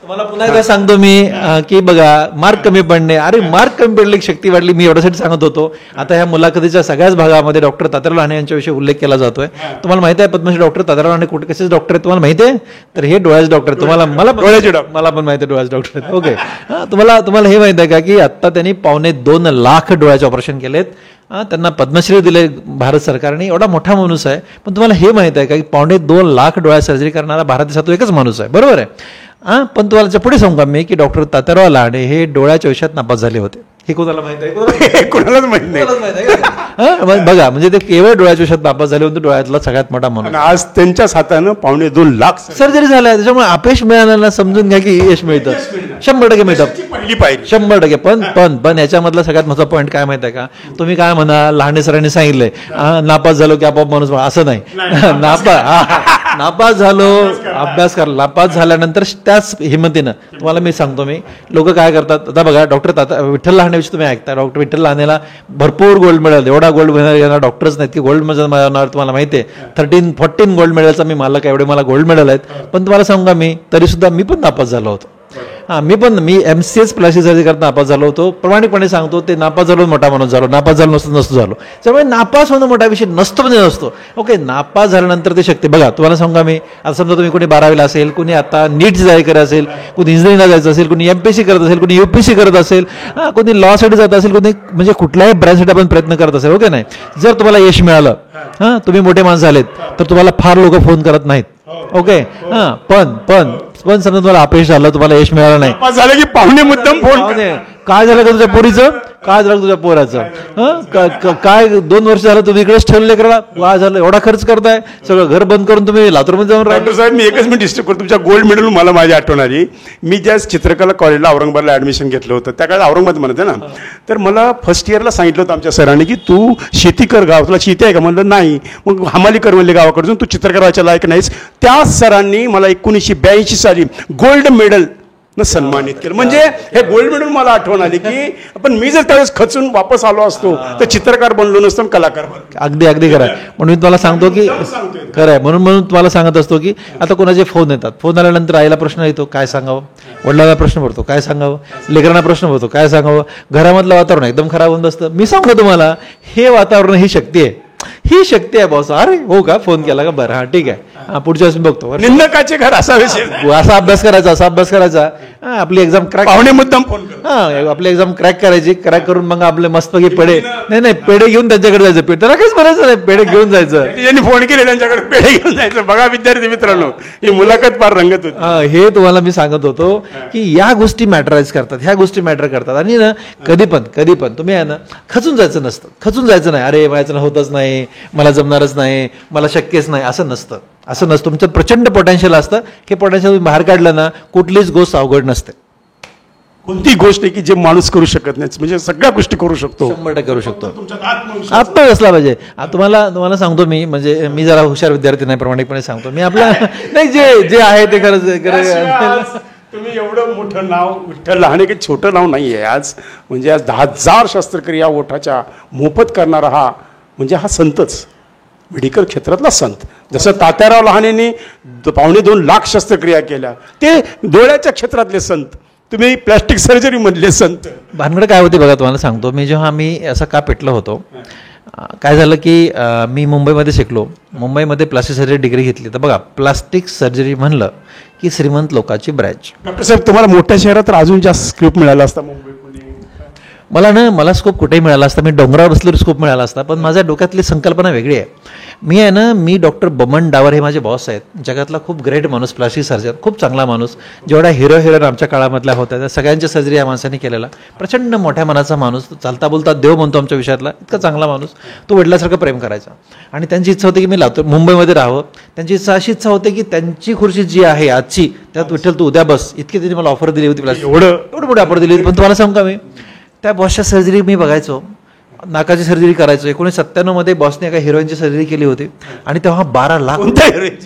मला पुन्हा एकदा सांगतो मी की बघा, मार्क कमी पडणे, अरे मार्क कमी पडले शक्ती वाढली, मी एवढ्यासाठी सांगत होतो. आता ह्या मुलाखतीच्या सगळ्याच भागामध्ये डॉक्टर तात्याराव लहाने यांच्याविषयी उल्लेख केला जातोय. तुम्हाला माहिती आहे पद्मश्री डॉक्टर तात्याराव लहाने कुठे कसेच डॉक्टर आहेत तुम्हाला माहिती आहे? तर हे डोळ्याचे डॉक्टर. मला पण माहिती आहे डोळ्याचे डॉक्टर आहेत, ओके. तुम्हाला हे माहिती आहे का की आता त्यांनी 2.25 लाख डोळ्याचे ऑपरेशन केलेत. त्यांना पद्मश्री दिले भारत सरकारने. एवढा मोठा माणूस आहे. पण तुम्हाला हे माहित आहे का की 2.25 लाख डोळ्या सर्जरी करणारा भारत देशात तो एकच माणूस आहे, बरोबर आहे. पण तुम्हाला पुढे सांगू का मी की डॉक्टर तात्याराव लहाने हे डोळ्याच्या विषयात नापास झाले होते. हे कोणाला माहित आहे? हे कोणालाच माहित नाही. कोणालाच माहित आहे का? हां, मग बघा, म्हणजे ते केवळ डोळ्याच्या विषयात नापास झाले होते, डोळ्यातला सगळ्यात मोठा म्हणून आणि आज त्यांच्याच हातानं 2.25 लाख सर्जरी झाल्या. त्याच्यामुळे अपयश मिळाल्याला समजून घ्या की यश मिळतं, 100% मिळतं, पहिली पाहिजे. 100%. पण याच्यामधला सगळ्यात महत्त्वाचा पॉईंट काय माहिती आहे का? तुम्ही काय म्हणा, लहाने सरांनी सांगितलंय नापास झालो की आपोआप माणूस असं नाही. नापास झालो, अभ्यास करा. नापास झाल्यानंतर त्याच हिमतीनं तुम्हाला मी सांगतो, मी लोक काय करतात आता बघा, डॉक्टर विठ्ठल लहानेविषयी तुम्ही ऐकता, डॉक्टर विठ्ठल लहानेला भरपूर गोल्ड मेडल, एवढा गोल्ड मेडल येणार डॉक्टर्स नाहीत की गोल्ड मेडल मिळवणार. तुम्हाला माहिती आहे 13-14 गोल्ड मेडलचा मी मालक, एवढे मला गोल्ड मेडल आहेत. पण तुम्हाला सांगू का, मी तरीसुद्धा मी पण नापास झालो होतो. मी MCS प्लास्टिक सर्जरी करता नापास झालो होतो. प्रामाणिकपणे सांगतो, ते नापास झालो मोठा माणूस झालो, नापास झालो नसतो झालो. त्यामुळे नापास होणं मोठा विषय नसतो म्हणजे नसतो. ओके, नापास झाल्यानंतर ते शक्य बघा. तुम्हाला सांगा, मी आता समजा तुम्ही कोणी 12वीला असेल, कोणी आता नीटची तयारी करत असेल, कोणी इंजिनिअरिंगला जायचं असेल, कोणी MPSC करत असेल, कोणी UPSC करत असेल, कोणी लॉसाठी जात असेल, कोणी म्हणजे कुठल्याही ब्रँचसाठी आपण प्रयत्न करत असेल. ओके, नाही जर तुम्हाला यश मिळालं, तुम्ही मोठे माणसं झालेत, तर तुम्हाला फार लोक फोन करत नाहीत. ओके, पण समजा तुम्हाला अपयश झालं, तुम्हाला यश मिळालं नाही, नापास झालं की पाहुणे मुद्दाम फोन काय झालं का तुझ्या पोरीचं, काय झालं तुझ्या पोराचं, काय 2 वर्ष झालं तुम्ही इकडेच ठेवले करा, काय झालं, एवढा खर्च करताय, सगळं घर बंद करून तुम्ही लातूरमध्ये जाऊन डॉक्टर साहेब, मी एकच मिनिट डिस्टर्ब करतो. तुमच्या गोल्ड मेडल मला माझी आठवण आली. मी ज्या चित्रकला कॉलेजला औरंगाबादला ऍडमिशन घेतलं होतं, त्या काळात औरंगाबाद म्हणते ना, तर मला फर्स्ट इयरला सांगितलं होतं आमच्या सरांनी की तू शेती कर, गाव तुला शेती आहे का? म्हणलं नाही. मग हमाली कर म्हणले गावाकडून, तू चित्रकराच्या लायक नाहीस. त्या सरांनी मला 1982 साली गोल्ड मेडल न सन्मानित केलं. म्हणजे हे गोल्ड मेडल मला आठवण आली की पण मी जर त्यावेळेस खचून वापस आलो असतो तर चित्रकार बनलो नसतो, कलाकार बनलो. अगदी खरं आहे. म्हणून मी तुम्हाला सांगतो की खरं आहे, म्हणून तुम्हाला सांगत असतो की आता कोणाचे फोन येतात, फोन आल्यानंतर आईला प्रश्न येतो काय सांगावं, वडिलांना प्रश्न पडतो काय सांगावं, लेकरांना प्रश्न पडतो काय सांगावं, घरामधलं वातावरण एकदम खराब होऊन बसतं. मी सांगतो तुम्हाला, हे वातावरण ही शक्ती आहे, ही शक्ती आहे बॉस. अरे हो का, फोन केला का, बरं, हा ठीक आहे, पुढच्या वेळेस बघतो. निंदकाचे घर असा विषय, असा अभ्यास करायचा, आपली एक्झाम क्रॅक, पाहुणे मुद्दाम फोन आपली एक्झाम क्रॅक करायची, क्रॅक करून मग आपले मस्तपैकी पेढे, नाही पेढे घेऊन त्यांच्याकडे जायचं, त्याला काहीच म्हणायचं नाही, पेढे घेऊन जायचं. ज्यांनी फोन केले त्यांच्याकडे पेढे घेऊन जायचं. बघा विद्यार्थी मित्रांनो, ही मुलाखत फार रंगत होती. हे तुम्हाला मी सांगत होतो की या गोष्टी मॅटराईज करतात, ह्या गोष्टी मॅटर करतात. आणि ना कधी पण तुम्ही आहे ना खचून जायचं नसतं, खचून जायचं नाही, अरे माझ्यानं होतच नाही, मला जमणारच नाही, मला शक्यच नाही, असं नसतं. तुमचं प्रचंड पोटेन्शियल असतं. हे पोटेन्शियल तुम्ही बाहेर काढलं ना, कुठलीच गोष्ट अवघड नसते. कोणती गोष्ट आहे की जे माणूस करू शकत नाही, म्हणजे सगळ्या गोष्टी करू शकतो, 100% करू शकतो. आत्मा असला पाहिजे. तुम्हाला सांगतो मी, म्हणजे मी जरा हुशार विद्यार्थी नाही, प्रामाणिकपणे सांगतो मी, आपला नाही जे आहे ते खरंच. तुम्ही एवढं मोठं नाव विठ्ठल लहाने, काही छोटं नाव नाही आहे आज. म्हणजे आज 10,000 शस्त्रक्रिया ओठाच्या मोफत करणारा हा म्हणजे हा संतच, मेडिकल क्षेत्रातला संत. जसं तात्याराव लहानेंनी 2.25 लाख शस्त्रक्रिया केल्या, ते डोळ्याच्या क्षेत्रातले संत. तुम्ही प्लॅस्टिक सर्जरी मधले संत. भानगड काय होते बघा, तुम्हाला सांगतो मी, जेव्हा मी असं का पेटलो होतो, काय झालं की मी मुंबईमध्ये शिकलो, मुंबईमध्ये प्लास्टिक सर्जरी डिग्री घेतली. तर बघा, प्लास्टिक सर्जरी म्हणलं की श्रीमंत लोकांची ब्रँच. डॉक्टर साहेब, तुम्हाला मोठ्या शहरात तर अजून जास्त स्कोप मिळाला असता. मुंबईमध्ये मला स्कोप कुठेही मिळाला असता, मी डोंगरावर बसल्यावर स्कोप मिळाला असता. पण माझ्या डोक्यातली संकल्पना वेगळी आहे. मी डॉक्टर बमन डावर हे माझे बॉस आहेत, जगातला खूप ग्रेट माणूस, प्लास्टिक सर्जन, खूप चांगला माणूस. जेवढा हिरोईन आमच्या काळामधल्या होत्या त्या सगळ्यांच्या सर्जरी या माणसाने केलेला. प्रचंड मोठ्या मनाचा माणूस, चालता बोलता देव म्हणतो आमच्या विषयातला, इतका चांगला माणूस. तो वडिलासारखं प्रेम करायचा. आणि त्यांची इच्छा होती की मी मुंबईमध्ये राहावं. त्यांची अशी इच्छा होती की त्यांची खुर्ची जी आहे आजची, त्यात विठ्ठल तू उद्या बस, इतकी त्यांनी मला ऑफर दिली होती. प्लास्टिक एवढं मोठी ऑफर दिली होती. पण तुम्हाला सांगू का, मी त्या बॉसच्या सर्जरी मी बघायचो, नाकाची सर्जरी करायचो. 1997 मध्ये बॉसने एका हिरोईनची सर्जरी केली होती. आणि तेव्हा 12 लाख,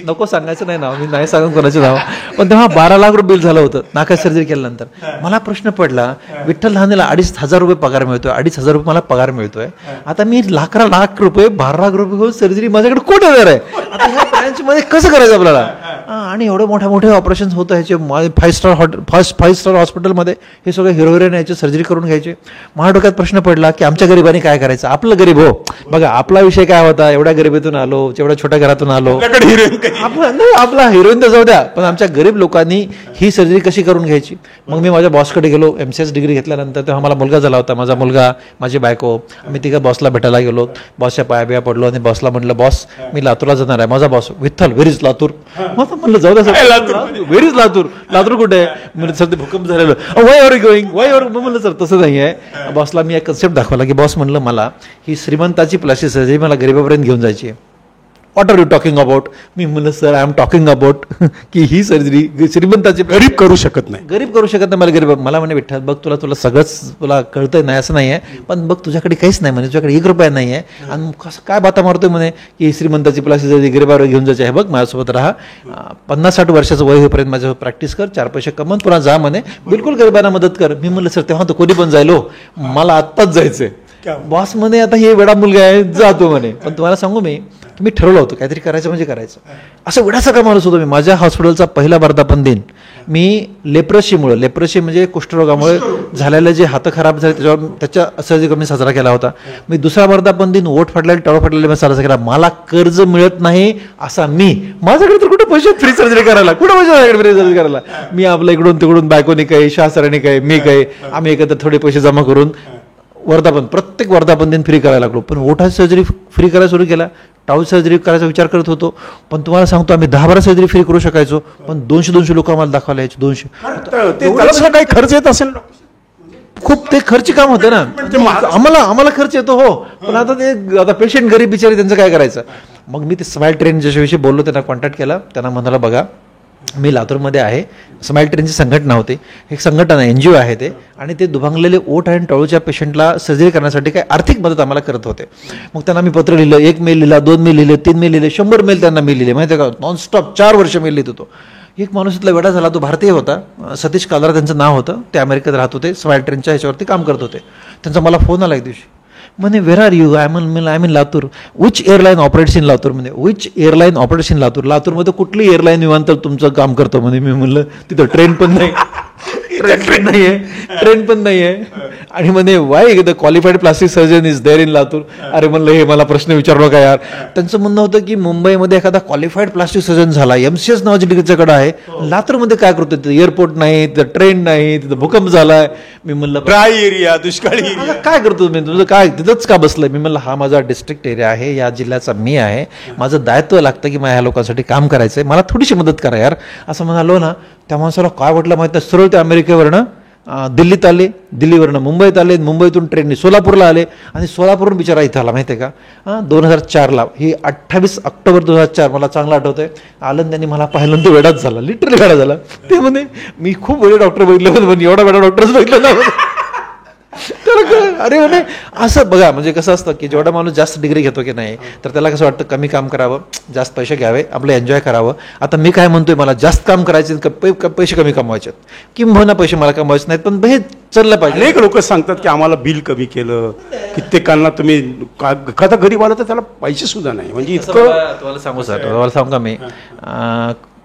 नको सांगायचं नाही नाव, मी नाही सांगून कोणाचं नाव, पण तेव्हा 12 लाख रुपये बिल झालं होतं नाकाची सर्जरी केल्यानंतर. मला प्रश्न पडला, विठ्ठल लहानेला 2,500 रुपये पगार मिळतोय, 2,500 रुपये मला पगार मिळतोय, आता मी लाख रुपये 12 लाख रुपये घेऊन सर्जरी माझ्याकडे कुठे येणार आहे, आता ह्या ब्रँचमध्ये कसं करायचं आपल्याला. आणि एवढे मोठे ऑपरेशन होतं ह्याचे, 5 स्टार हॉस्पिटलमध्ये हे सगळे हिरो हिरोईन याची सर्जरी करून घ्यायचे. माझ्या डोक्यात प्रश्न पडला की आमच्या गरिबांनी काय करायचं, आपलं गरीब हो. बघा आपला विषय काय होता, एवढ्या गरिबीतून आलो, एवढ्या छोट्या घरातून आलो, आपला हिरोईन तर जाऊ द्या, पण आमच्या गरीब लोकांनी ही सर्जरी कशी करून घ्यायची. मग मी माझ्या बॉसकडे गेलो. MCS डिग्री घेतल्यानंतर तेव्हा मला मुलगा झाला होता, माझा मुलगा, माझी बायको. आम्ही तिघं बॉसला भेटायला गेलो, बॉसच्या पाया पडलो आणि बॉसला म्हटलं, बॉस मी लातूरला जाणार आहे. माझा boss, Vitthal where is Latur. म्हणलं जाऊ द्या, व्हेर इज लातूर, लातूर कुठे आहे. म्हणजे सर ते भूकंप झालेलं, why are going, why are. म्हणलं सर तसं नाही आहे. बॉसला मी एक कन्सेप्ट दाखवला की बॉस म्हणलं मला ही श्रीमंताची प्लास्टिक सर्जरी मला गरीबापर्यंत घेऊन जायची आहे. What are you talking about. मी म्हणलं sir I am talking about की ही सर्जरी श्रीमंताची, गरीब करू शकत नाही, गरीब करू शकत नाही. मला गरीब, मला म्हणे विठ्ठल बघ तुला सगळंच तुला कळतंय नाही असं नाही आहे, पण बघ तुझ्याकडे काहीच नाही म्हणे, तुझ्याकडे ₹1 नाही आहे आणि कसं काय बाता मारतोय म्हणे की श्रीमंताची प्लास्टिक सर्जरी गरीबावर घेऊन जायची आहे. बघ माझ्यासोबत राहा, 50-60 वर्षाचं वय होईपर्यंत माझ्यासोबत प्रॅक्टिस कर, 4 पैसे कमवून पुन्हा जा म्हणे, बिलकुल गरिबांना मदत कर. मी म्हणलं सर तेव्हा तर कोणी पण जायलो, मला आत्ताच जायचंय. बॉस म्हणे आता हे वेडा मुलगा आहे, जातो म्हणे. पण तुम्हाला सांगू मी ठरवलं होतं काहीतरी करायचं म्हणजे करायचं. असं वेडाचा का माणूस होतो मी. माझ्या हॉस्पिटलचा पहिला वर्धापन दिन मी लेप्रेसी म्हणजे कुष्ठरोगामुळे झालेले जे हात खराब झाले त्याच्या सर्जरी करून साजरा केला होता. मी दुसरा वर्धापन दिन ओठ फाटलेले टळ फाटलेले मी साजरा केला. मला कर्ज मिळत नाही असा मी, माझ्याकडे तर कुठे पैसे फ्री सर्जरी करायला, कुठे पैसे माझ्याकडे फ्री सर्जरी करायला. मी आपल्या इकडून तिकडून बायकोनी काही, शास्त्राने काही, मी काही, आम्ही एकत्र थोडे पैसे जमा करून प्रत्येक वर्धापन दिन फ्री करायला लागलो. पण ओठाची सर्जरी फ्री करायला सुरू केला. टाऊल सर्जरी करायचा विचार करत होतो, पण तुम्हाला सांगतो आम्ही 10-12 सर्जरी फ्री करू शकायचो, पण 200 लोक आम्हाला दाखवायला यायचे. 200 काही खर्च येत असेल, खूप ते खर्ची काम होतं ना. आम्हाला खर्च येतो हो, पण आता पेशंट गरीब बिचारे त्यांचं काय करायचं. मग मी ते स्माईल ट्रेन ज्याच्याविषयी बोललो त्यांना कॉन्टॅक्ट केला. त्यांना म्हणाला बघा मी लातूरमध्ये आहे, स्माईल ट्रेनची संघटना होती, एक संघटना NGO आहे ते, आणि ते दुभांगलेले ओठ आणि टळूच्या पेशंटला सर्जरी करण्यासाठी काय आर्थिक मदत आम्हाला करत होते. मग त्यांना मी पत्र लिहिलं, 1 मेल लिहिला, 2 मेल लिहिले, 3 मेल लिहिले, 100 मेल त्यांना मी लिहिले, माहिती आहे का. नॉनस्टॉप 4 वर्ष मेल लिहित होतो. एक माणूस इथला वेडा झाला, तो भारतीय होता, सतीश कालरा त्यांचं नाव होतं, ते अमेरिकेत राहत होते, स्माईल ट्रेनच्या ह्याच्यावरती काम करत होते. त्यांचा मला फोन आला एक दिवशी, म्हणे where are you. I mean Latur. Which airline operates in Latur. म्हणे which airline operates in Latur. लातूरमध्ये कुठली एअरलाईन विमानतळ तुमचं काम करतो म्हणे. मी म्हणलं तिथं ट्रेन पण नाही, ट्रेन पण नाही आहे. आणि म्हणे why the qualified plastic surgeon is there in Latur. अरे म्हणलं हे मला प्रश्न विचारू नका यार. त्यांचं म्हणणं होतं की मुंबईमध्ये एखादा क्वालिफाईड प्लास्टिक सर्जन झाला, MCS नावाची डिग्रीच्याकडे आहे, लातूरमध्ये काय करतो, तिथं एअरपोर्ट नाही, तिथं ट्रेन नाही, तिथं भूकंप झालाय. मी म्हणलं ड्राय एरिया, दुष्काळी एरिया, काय करतो मी, तुझं काय तिथंच का बसलंय. मी म्हणलं हा माझा डिस्ट्रिक्ट एरिया आहे, या जिल्ह्याचा मी आहे, माझं दायित्व लागतं की मला ह्या लोकांसाठी काम करायचंय, मला थोडीशी मदत करा यार, असं म्हणालो ना. त्या माणसाला काय वाटलं माहिती आहे, सरळ ते अमेरिकेवरनं दिल्लीत आले, दिल्लीवरनं मुंबईत आले, मुंबईतून ट्रेनने सोलापूरला आले, आणि सोलापूरहून बिचारा इथं आला माहिती आहे का. 2004ला, ही 28 ऑक्टोबर 2004, मला चांगलं आठवतंय. आलं त्यांनी मला पाहिलं, तो वेडाच झाला, लिटरली वेडा झाला. ते म्हणे मी खूप वेळे डॉक्टर बघितले, पण एवढा वेळा डॉक्टरच बघितलं ना. अरे म्हणे असं बघा, म्हणजे कसं असतं की जेवढा माणूस जास्त डिग्री घेतो की नाही, तर त्याला कसं वाटतं कमी काम करावं, जास्त पैसे घ्यावे, आपलं एन्जॉय करावं. आता मी काय म्हणतोय, मला जास्त काम करायचे, पैसे कमी कमवायचे, किंबहुना पैसे मला कमवायचे नाहीत, पण हे चाललं पाहिजे. अनेक लोक सांगतात की आम्हाला बिल कमी केलं, कित्येकांना तुम्ही एखादा गरीब आला तर त्याला पैसे सुद्धा नाही. म्हणजे इतकं तुम्हाला सांगू सर, तुम्हाला सांगू का मी,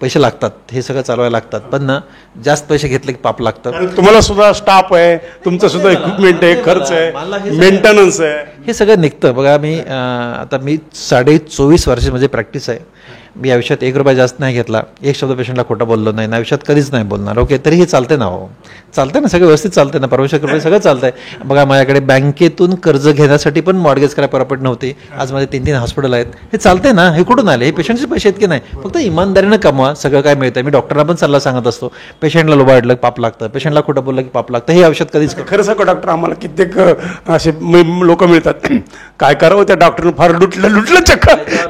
पैसे लागतात, हे सगळं चालवायला लागतात, पण ना जास्त पैसे घेतले की पाप लागतं. तुम्हाला सुद्धा स्टाफ आहे, तुमचं सुद्धा इक्विपमेंट आहे, खर्च आहे, मेंटेनन्स आहे, हे सगळं निघतं. बघा मी आता 24 वर्ष म्हणजे प्रॅक्टिस आहे. मी आयुष्यात ₹1 जास्त नाही घेतला, एक शब्द पेशंटला खोटं बोललो नाही, आयुष्यात कधीच नाही बोलणार. ओके, तरी हे चालते ना, हो चालतंय ना, सगळं व्यवस्थित चालतंय ना, परमेश्वर कृपेने सगळं चालतंय. बघा माझ्याकडे बँकेतून कर्ज घेण्यासाठी पण मॉर्गेज करायला परवडत नव्हती, आज माझे 3-3 हॉस्पिटल आहेत. हे चालतंय ना, हे कुठून आले, हे पेशंटचे पैसे आहेत की नाही, फक्त इमानदारीनं कमवा, सगळं काय मिळतं. मी डॉक्टरना पण सल्ला सांगत असतो, पेशंटला लोबाडलं पाप लागतं, पेशंटला खोटं बोललं की पाप लागतं, हे औषध कधीच. खरं सांगू डॉक्टर, आम्हाला कित्येक असे लोक मिळतात, काय करावं त्या डॉक्टरनं, फार लुटलं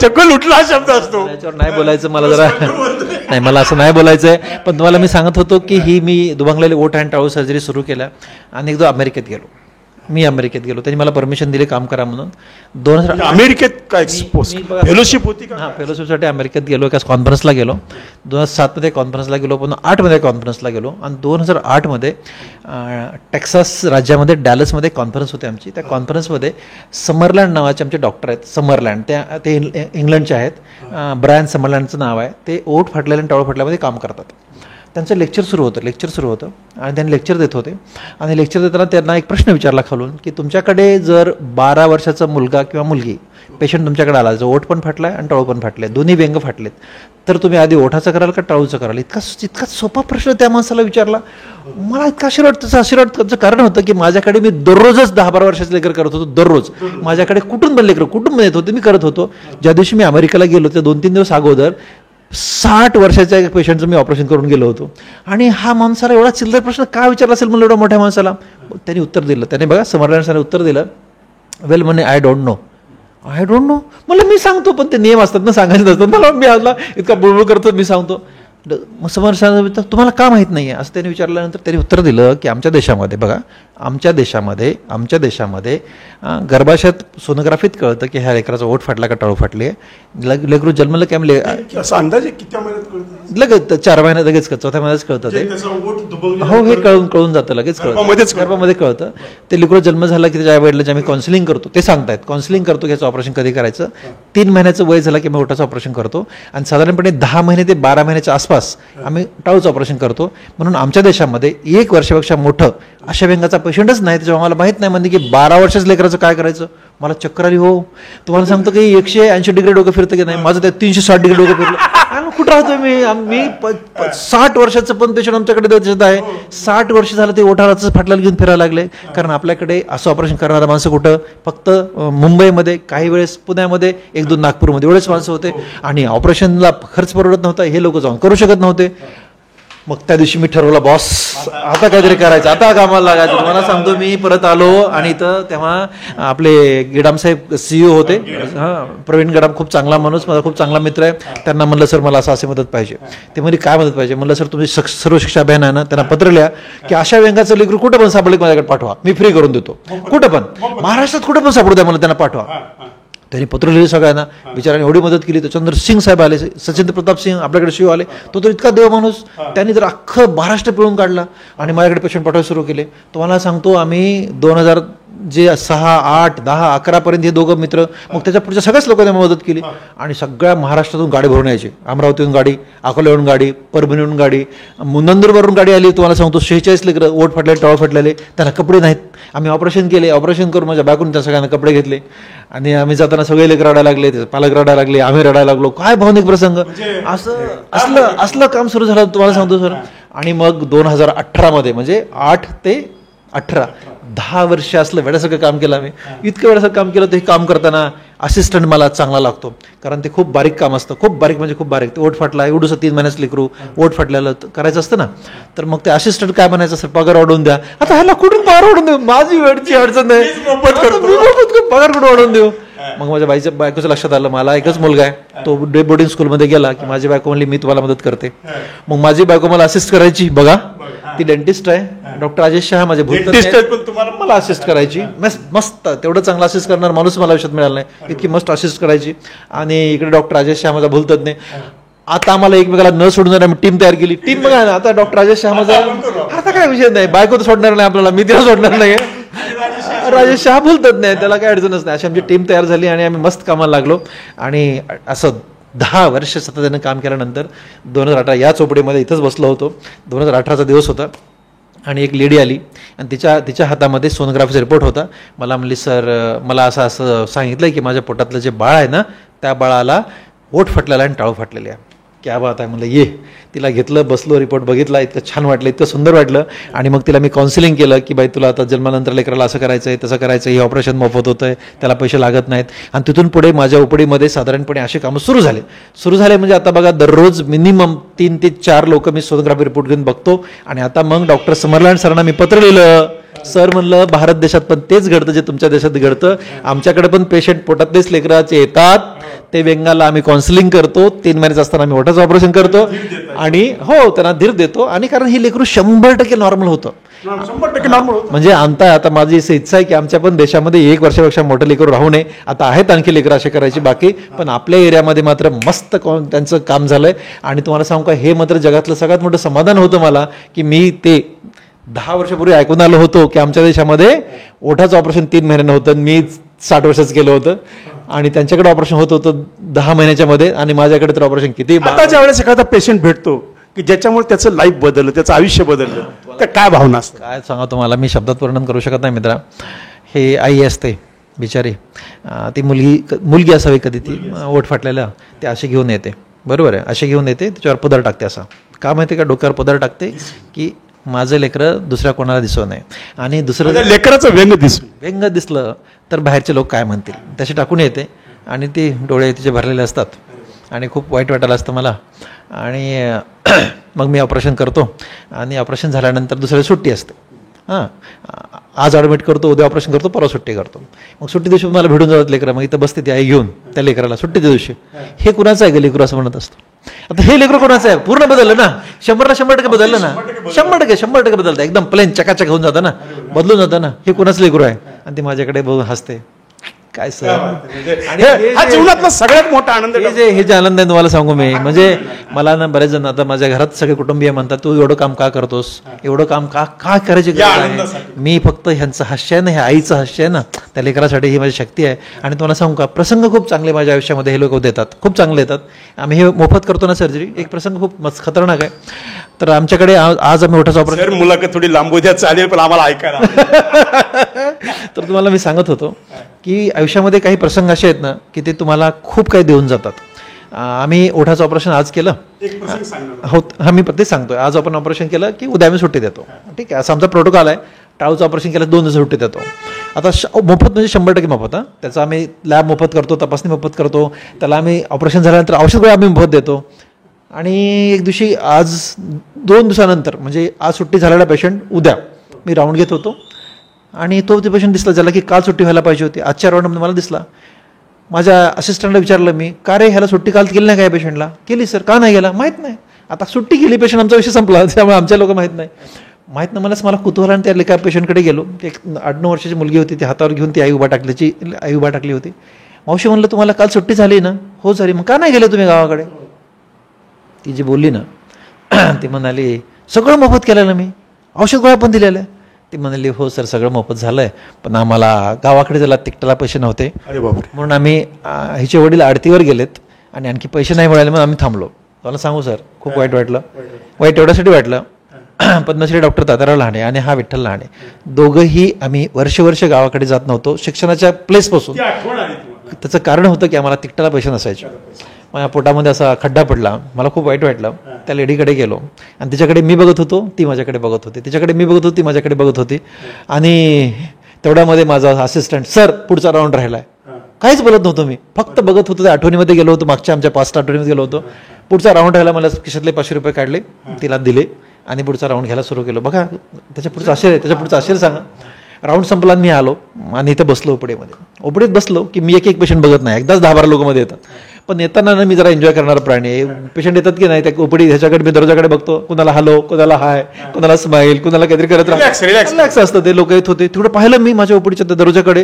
चक्क लुटलं हा शब्द असतो. त्याच्यावर नाही बोलायचं, मला जरा नाही, मला असं नाही बोलायचंय. पण तुम्हाला मी सांगत होतो की ही मी दुभांगलेले ओठ आणि टाळू सर्जरी सुरू केल्या, आणि एकदा अमेरिकेत गेलो, त्यांनी मला परमिशन दिली काम करा म्हणून. 2000 अमेरिकेत काय फेलोशिप होती का? हां, फेलोशिपसाठी अमेरिकेत गेलो, एका कॉन्फरन्सला गेलो. 2007मध्ये कॉन्फरन्सला गेलो, पण 8मध्ये कॉन्फरन्सला गेलो, आणि 2008मध्ये टेक्सास राज्यामध्ये डॅलसमध्ये कॉन्फरन्स होते आमची. त्या कॉन्फरन्समध्ये समरलँड नावाचे आमचे डॉक्टर आहेत, समरलँड, ते इंग्लंडचे आहेत, ब्रायन समरलँडचं नाव आहे. ते ओठ फाटलेल्या आणि टाळू फाटल्यामध्ये काम करतात. त्यांचं लेक्चर सुरू होतं आणि त्यांनी लेक्चर देत होते आणि लेक्चर देताना त्यांना एक प्रश्न विचारला खालून की तुमच्याकडे जर 12 वर्षाचा मुलगा किंवा मुलगी पेशंट तुमच्याकडे आला, जो ओठ पण फाटला आहे आणि टाळू पण फाटले, दोन्ही व्यंग फाटलेत, तर तुम्ही आधी ओठाचं कराल का टाळूचं कराल? इतका सोपा प्रश्न त्या माणसाला विचारला. मला इतका आशीर्वाद कारण होतं की माझ्याकडे मी दररोजच 10-12 वर्षाचं लेकर करत होतो. दररोज माझ्याकडे कुठून पण लेकर कुठून येत होते, मी करत होतो. ज्या दिवशी मी अमेरिकेला गेलो त्या 2-3 दिवस अगोदर 60 वर्षाच्या एक पेशंटचं मी ऑपरेशन करून गेलो होतो. आणि हा माणसाला एवढा चिल्लर प्रश्न का विचारला असेल म्हणलं एवढ्या मोठ्या माणसाला? त्यांनी उत्तर दिलं. त्याने बघा समरलँड सरांनी उत्तर दिलं, वेल म्हणे आय डोंट नो. मला मी सांगतो, पण ते नियम असतात ना, सांगायचं नसतं मला. मी आजला इतका बुळबुळ करतो, मी सांगतो. मग समरलँड तुम्हाला का माहीत नाही आहे असं त्यांनी विचारल्यानंतर त्यांनी उत्तर दिलं की आमच्या देशामध्ये बघा, आमच्या देशामध्ये गर्भाशयात सोनोग्राफीत कळतं की ह्या लेकराचा ओठ फाटला का टाळू फाटली आहे. लेकरू जन्मलं की आम्ही अंदाजे किती महिन्यात लगेच 4 महिन्यात लगेच चौथ्या महिन्यात कळतं ते. हो, हे कळून जातं, लगेच कळतं, गर्भामध्ये कळतं. ते लेकरू जन्म झाला की त्याच्या वडिलांचे आम्ही काउन्सिलिंग करतो, ते सांगतायत काउन्सिलिंग करतो की याचं ऑपरेशन कधी करायचं. 3 महिन्याचं वय झालं की आम्ही ओठाचं ऑपरेशन करतो आणि साधारणपणे 10 महिने ते 12 महिन्याच्या आसपास आम्ही टाळूचं ऑपरेशन करतो. म्हणून आमच्या देशामध्ये 1 वर्षापेक्षा मोठं अशा व्यंगाचा पेशंटच नाही. त्याच्यामुळे मला माहित नाही म्हणजे की 12 वर्षाचं लेकराचं काय करायचं. मला चक्कर आली. हो, तुम्हाला सांगतो की 180 डिग्री डोकं फिरतं की नाही, माझं त्या 360 डिग्री डोकं फिरलं. कुठं राहतोय मी 60 वर्षाचं पण पेशंट आमच्याकडे देत आहे. 60 वर्ष झालं ते ओठाचं फाटल्याला घेऊन फिरायला लागले. कारण आपल्याकडे असं ऑपरेशन करणारा माणसं कुठं, फक्त मुंबईमध्ये, काही वेळेस पुण्यामध्ये, 1-2 नागपूरमध्ये एवढेच माणसं होते. आणि ऑपरेशनला खर्च परवडत नव्हता, हे लोक जाऊन करू शकत नव्हते. मग त्या दिवशी मी ठरवलं, बॉस आता काहीतरी करायचं, आता कामाला लागायचं. तुम्हाला सांगतो, मी परत आलो आणि इथं तेव्हा आपले गिडाम साहेब CEO होते. प्रवीण गिडाम, खूप चांगला माणूस, माझा खूप चांगला मित्र आहे. त्यांना म्हणलं सर मला अशी मदत पाहिजे. ते म्हणजे काय मदत पाहिजे म्हणलं, सर तुम्ही सर्व शिक्षा अभियान आहे ना, त्यांना पत्र लिहा की अशा व्यंगाचं लेकरू कुठं पण सापडले माझ्याकडे पाठवा, मी फ्री करून देतो. कुठं पण महाराष्ट्रात कुठं पण सापडू द्या मला, त्यांना पाठवा. त्यांनी पत्र लिहिले सगळ्यांना, बिचाराने एवढी मदत केली. चंद्र सिंग साहेब आले, सचिंद्र प्रताप सिंग आपल्याकडे CEO आले. तो तर इतका देव माणूस, त्यांनी तर अख्खं महाराष्ट्र पिळून काढला आणि माझ्याकडे पेशंट पाठवायला सुरू केले. तुम्हाला सांगतो, आम्ही 2000 जे 6, 8, 10, 11 पर्यंत हे दोघं मित्र, मग त्याच्या पुढच्या सगळ्याच लोकांनी मदत केली. आणि सगळ्या महाराष्ट्रातून गाडी भरून यायची. अमरावतीहून गाडी, अकोल्याहून गाडी, परभणीहून गाडी, नंदुरबारहून गाडी आली. तुम्हाला सांगतो 46 लेकरं ओठ फाटलेले, टाळ फाटलेले, त्यांना कपडे नाहीत. आम्ही ऑपरेशन केले. ऑपरेशन करून माझ्या बायकोने त्या सगळ्यांना कपडे घेतले आणि आम्ही जाताना सगळे लेकर रडायला लागले, पालक रडायला लागले, आम्ही रडायला लागलो. काय भावनिक प्रसंग. असलं काम सुरू झालं तुम्हाला सांगतो सर. आणि मग 2018 मध्ये, म्हणजे 8 ते 18, 10 वर्ष असलं वेड्यासारखं काम केलं आम्ही. इतकं वेड्यासारखं काम केलं, ते काम करताना असिस्टंट मला चांगला लागतो, कारण ते खूप बारीक काम असतं, खूप बारीक म्हणजे खूप बारीक. ते ओठ फाटला, एवढंसं 3 महिन्याचं लेकरू ओठ फाटल्याला करायचं असतं ना, तर मग ते असिस्टंट काय म्हणायचं, सर पगार वाढवून द्या. आता ह्याला कुठून पगार वाढवून देऊ, माझी वेळची अडचण आहे, पगार कुठून वाढवून देऊ. मग माझ्या बायकोचं लक्षात आलं, मला एकच मुलगा आहे, तो डे बोर्डिंग स्कूलमध्ये गेला की माझी बायको म्हणली मी तुम्हाला मदत करते. मग माझी बायको मला असिस्ट करायची. बघा, ती डेंटिस्ट आहे, डॉक्टर राजेश शहा माझे मला असिस्ट करायची. मस्त, तेवढं चांगलं असिस्ट करणार माणूस मला आयुष्यात मिळाला नाही, इतकी मस्त असिस्ट करायची. आणि इकडे डॉक्टर राजेश शहा माझा भूलतज्ञ. आता आम्हाला एकमेकाला न सोडणार आम्ही टीम तयार केली. टीम बघा ना, आता डॉक्टर राजेश शहा माझा, आता काय विषय नाही, बायको तर सोडणार नाही आपल्याला, मी तिला सोडणार नाही, राजेश शहा बोलतात नाही, त्याला काय अडचणच नाही. अशी आमची टीम तयार झाली आणि आम्ही मस्त कामाला लागलो. आणि असं 10 वर्ष सातत्यानं काम केल्यानंतर 2018 या चोपडीमध्ये इथंच बसलो होतो. 2018चा दिवस होता आणि एक लेडी आली आणि तिच्या हातामध्ये सोनोग्राफीचा रिपोर्ट होता. मला म्हणली, सर मला असं सांगितलं की माझ्या पोटातलं जे बाळ आहे ना, त्या बाळाला ओठ फाटलेला आणि टाळू फाटलेले आहे. क्या बात आहे म्हणलं, ये. तिला घेतलं, बसलो, रिपोर्ट बघितला, इतकं छान वाटलं, इतकं सुंदर वाटलं. आणि मग तिला मी काउन्सिलिंग केलं की बाई तुला आता जन्मानंतर लेकराला असं करायचं आहे, तसं करायचं आहे, हे ऑपरेशन मोफत होतं आहे, त्याला पैसे लागत नाहीत. आणि तिथून पुढे माझ्या उपडीमध्ये साधारणपणे असे कामं सुरू झाले. म्हणजे आता बघा, दररोज मिनिमम 3 ते 4 लोक मी सोनोग्राफी रिपोर्ट घेऊन बघतो. आणि आता मग डॉक्टर समरलँड सरांना मी पत्र लिहिलं, सर म्हणलं भारत देशात पण तेच घडतं जे तुमच्या देशात घडतं. आमच्याकडे पण पेशंट पोटातलेच लेकराचे येतात, ते व्यंगाला आम्ही काउन्सिलिंग करतो, 3 महिन्याचं असताना आम्ही ओठाचं ऑपरेशन करतो आणि हो त्यांना धीर देतो. आणि कारण ही लेकरू 100% नॉर्मल होतं, 100% नॉर्मल. म्हणजे आता माझी अशी इच्छा आहे की आमच्या पण देशामध्ये 1 वर्षापेक्षा मोठं लेकरू राहू नये. आता आहेत आणखी लेकरं असे करायची बाकी, पण आपल्या एरियामध्ये मात्र मस्त त्यांचं काम झालंय. आणि तुम्हाला सांगू का, हे मात्र जगातलं सगळ्यात मोठं समाधान होतं मला की मी ते 10 वर्षापूर्वी ऐकून आलो होतो की आमच्या देशामध्ये ओठाचं ऑपरेशन 3 महिन्यानं होतं, मी 60 वर्षाचं केलं होतं. आणि त्यांच्याकडे ऑपरेशन होत होतं 10 महिन्याच्या मध्ये, आणि माझ्याकडे तर ऑपरेशन किती. आता ज्या वेळेस एखादा पेशंट भेटतो की ज्याच्यामुळे त्याचं लाईफ बदललं, त्याचं आयुष्य बदललं, त्या काय भावना असतात? काय सांगा तुम्हाला, मी शब्दात वर्णन करू शकत नाही मित्रा. हे आई असते बिचारी, ती मुलगी असावी कधी, ती ओठ फाटलेला ते असे घेऊन येते, बरोबर आहे, असे घेऊन येते, त्याच्यावर पदर टाकते. असा का माहिती का, डोक्यावर पदर टाकते की माझं लेकरं दुसऱ्या कोणाला दिसू नये, आणि दुसरं लेकराचं व्यंग दिसलं तर बाहेरचे लोक काय म्हणतील, तसे टाकून येते. आणि ते डोळे तिचे भरलेले असतात आणि खूप वाईट वाटायला असतं मला. आणि मग मी ऑपरेशन करतो, आणि ऑपरेशन झाल्यानंतर दुसऱ्या सुट्टी असते. हां, आज ॲडमिट करतो, उद्या ऑपरेशन करतो, परवा सुट्टी करतो. मग सुट्टी दिवशी मला भेटून जातात लेकरं, मग इथं बसते ती आई घेऊन त्या लेकराला सुट्टीच्या दिवशी. हे कुणाचं आहे ग लेकरू असं म्हणत असतो. आता हे लेकरू कोणाचं आहे, पूर्ण बदललं ना, 100% बदललं ना, 100% बदलतं, एकदम प्लेन चकाचक होऊन जातं ना, बदलून जातं ना. हे कुणाचं लेकरू आहे, आणि ती माझ्याकडे बघून हसते. काय सर, हा जीवनातला सगळ्यात मोठा आनंद. हे जे आनंद आहे तुम्हाला सांगू मी, म्हणजे मला ना बरेच जण आता माझ्या घरात सगळे कुटुंबीय म्हणतात, तू एवढं काम का करतोस, एवढं काम का करायची गरज आहे. मी फक्त ह्यांचं हास्य आहे ना, हे आईचं हास्य आहे ना, त्या लेकरासाठी ही माझी शक्ती आहे. आणि तुम्हाला सांगू का, प्रसंग खूप चांगले माझ्या आयुष्यामध्ये हे लोक देतात, खूप चांगले येतात. आम्ही हे मोफत करतो ना सर्जरी, एक प्रसंग खूप खतरनाक आहे. तर आमच्याकडे आज आम्ही ओठाचं ऑपरेशन, मुलाखत थोडी लांबू द्या चालेल, पण आम्हाला ऐकायला. तर तुम्हाला मी सांगत होतो की आयुष्यामध्ये काही प्रसंग असे आहेत ना की ते तुम्हाला खूप काही देऊन जातात. आम्ही ओठाचं ऑपरेशन आज केलं, हो हा मी ते सांगतोय. आज आपण ऑपरेशन केलं की उद्या आम्ही सुट्टी देतो, ठीक आहे, असं आमचा प्रोटोकॉल आहे. टाळूचं ऑपरेशन केलं 2 दिवस सुट्टी देतो. आता मोफत म्हणजे 100% मोफत. त्याचा आम्ही लॅब मोफत करतो, तपासणी मोफत करतो, त्याला आम्ही ऑपरेशन झाल्यानंतर औषध गोळ्या आम्ही मोफत देतो. आणि एक दिवशी आज 2 दिवसानंतर, म्हणजे आज सुट्टी झालेला पेशंट उद्या मी राऊंड घेत होतो, आणि तो ते पेशंट दिसला ज्याला की काल सुट्टी व्हायला पाहिजे होती, आजच्या राऊंडमध्ये मला दिसला. माझ्या असिस्टंटला विचारलं मी, का रे ह्याला सुट्टी काल केली नाही काय पेशंटला? केली सर. का नाही गेला? माहीत नाही. आता सुट्टी केली, पेशंट आमचा विषय संपला, त्यामुळे आमच्या लोक माहीत नाही. मला कुतूहलाने त्या एका पेशंटकडे गेलो. एक 8-9 वर्षाची मुलगी होती, ती हातावर घेऊन ती आई उभा टाकली होती. मावशी म्हणलं, तुम्हाला काल सुट्टी झाली ना? हो झाली. मग का नाही गेले तुम्ही गावाकडे? ती जी बोलली ना, ती म्हणाली सगळं मोफत केलेलं मी, औषध गोळ्या पण दिलेलं आहे. ती म्हणाली हो सर सगळं मोफत झालंय, पण आम्हाला गावाकडे जायला तिकटाला पैसे नव्हते, म्हणून आम्ही हिचे वडील आडतीवर गेलेत आणि आणखी पैसे नाही मिळाले, मग आम्ही थांबलो. मला सांगू सर, खूप वाईट वाटलं. वाईट एवढ्यासाठी वाटलं, पद्मश्री डॉक्टर तात्याराव लहाने आणि हा विठ्ठल लहाने, दोघंही आम्ही वर्ष गावाकडे जात नव्हतो शिक्षणाच्या प्लेसपासून. त्याचं कारण होतं की आम्हाला तिकटाला पैसे नसायचे. माझ्या पोटामध्ये असा खड्डा पडला, मला खूप वाईट वाटलं. त्या लेडीकडे गेलो आणि तिच्याकडे मी बघत होतो, ती माझ्याकडे बघत होती, तिच्याकडे मी बघत होती, माझ्याकडे बघत होती. आणि तेवढ्यामध्ये माझा असिस्टंट, सर पुढचा राऊंड राहिलाय, काहीच बोलत नव्हतो मी, फक्त बघत होतो. त्या आठवणीमध्ये गेलो होतो, मागच्या आमच्या 5 आठवणीमध्ये गेलो होतो. पुढचा राऊंड राहिला, मला खिशातले 500 रुपये काढले, तिला दिले आणि पुढचा राऊंड घ्यायला सुरू केलं. बघा त्याच्या पुढचं आश्चर्य सांगा. राऊंड संपला, मी आलो आणि इथं बसलो ओपडीत बसलो की मी एक पेशंट बघत नाही, एकदाच 10-12 लोक मध्ये येतात. पण येताना ना मी जरा एन्जॉय करणारा प्राणी आहे. पेशंट येतात की नाही, त्या ओपडी ह्याच्याकडे मी दरवाजाकडे बघतो, कुणाला हॅलो, कुणाला हाय, कुणाला स्माईल, कुणाला काहीतरी करत रिलॅक्स असतं. ते लोक येत होते. थोडं पाहिलं मी माझ्या ओपडीच्या दरवाजाकडे,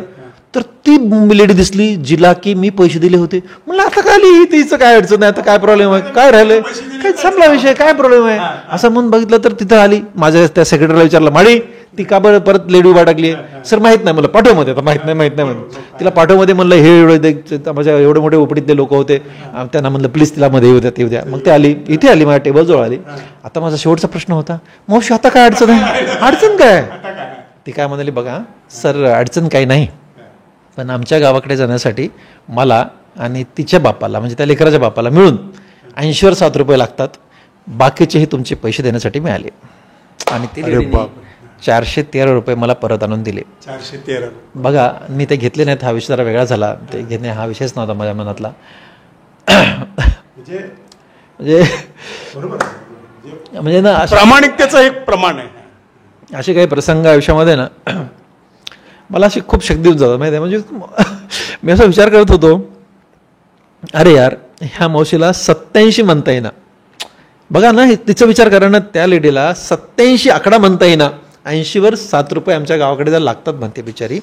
तर ती लेडी दिसली जिला की मी पैसे दिले होते. म्हणलं आता काय आली, तिचं काय अडचण नाही, आता काय प्रॉब्लेम आहे, काय राहिलंय, काय संपला विषय, काय प्रॉब्लेम आहे असं म्हणून बघितलं. तर तिथं आली, माझ्या त्या सेक्रेटरीला विचारलं, माडी ती का बरं परत लेडी उभा टाकली? सर माहित नाही, मला पाठवमध्ये, आता माहित नाही म्हणून तिला पाठवमध्ये म्हणलं. हे एवढं माझ्या एवढे मोठे ओपडीतले लोक होते, त्यांना म्हणलं प्लीज तिला मध्ये येऊ द्या. मग ते आली, इथे आली, माझ्या टेबलजवळ आली. आता माझा शेवटचा प्रश्न होता, मावशी आता काय अडचण आहे? अडचण काय? ती काय म्हणाली, बघा सर अडचण काही नाही, पण आमच्या गावाकडे जाण्यासाठी मला आणि तिच्या बापाला, म्हणजे त्या लेकराच्या बापाला मिळून 80 वर 7 रुपये लागतात, बाकीचेही तुमचे पैसे देण्यासाठी मिळाले. आणि ते 413 रुपये मला परत आणून दिले. 413. बघा मी ते घेतले नाहीत, हा विषय जरा वेगळा झाला. ते घेणे हा विषयच नव्हता माझ्या मनातला. म्हणजे ना प्रामाणिकतेचं एक प्रमाण आहे. असे काही प्रसंग आयुष्यामध्ये ना मला अशी खूप शक्ती देऊन जातात माहिती आहे. म्हणजे मी असा विचार करत होतो, अरे यार ह्या मावशीला 87 म्हणता येईना. बघा ना, तिचा विचार करा ना, त्या लेडीला 87 आकडा म्हणता येईना, 80 वर 7 रुपये आमच्या गावाकडे जर लागतात म्हणते बिचारी.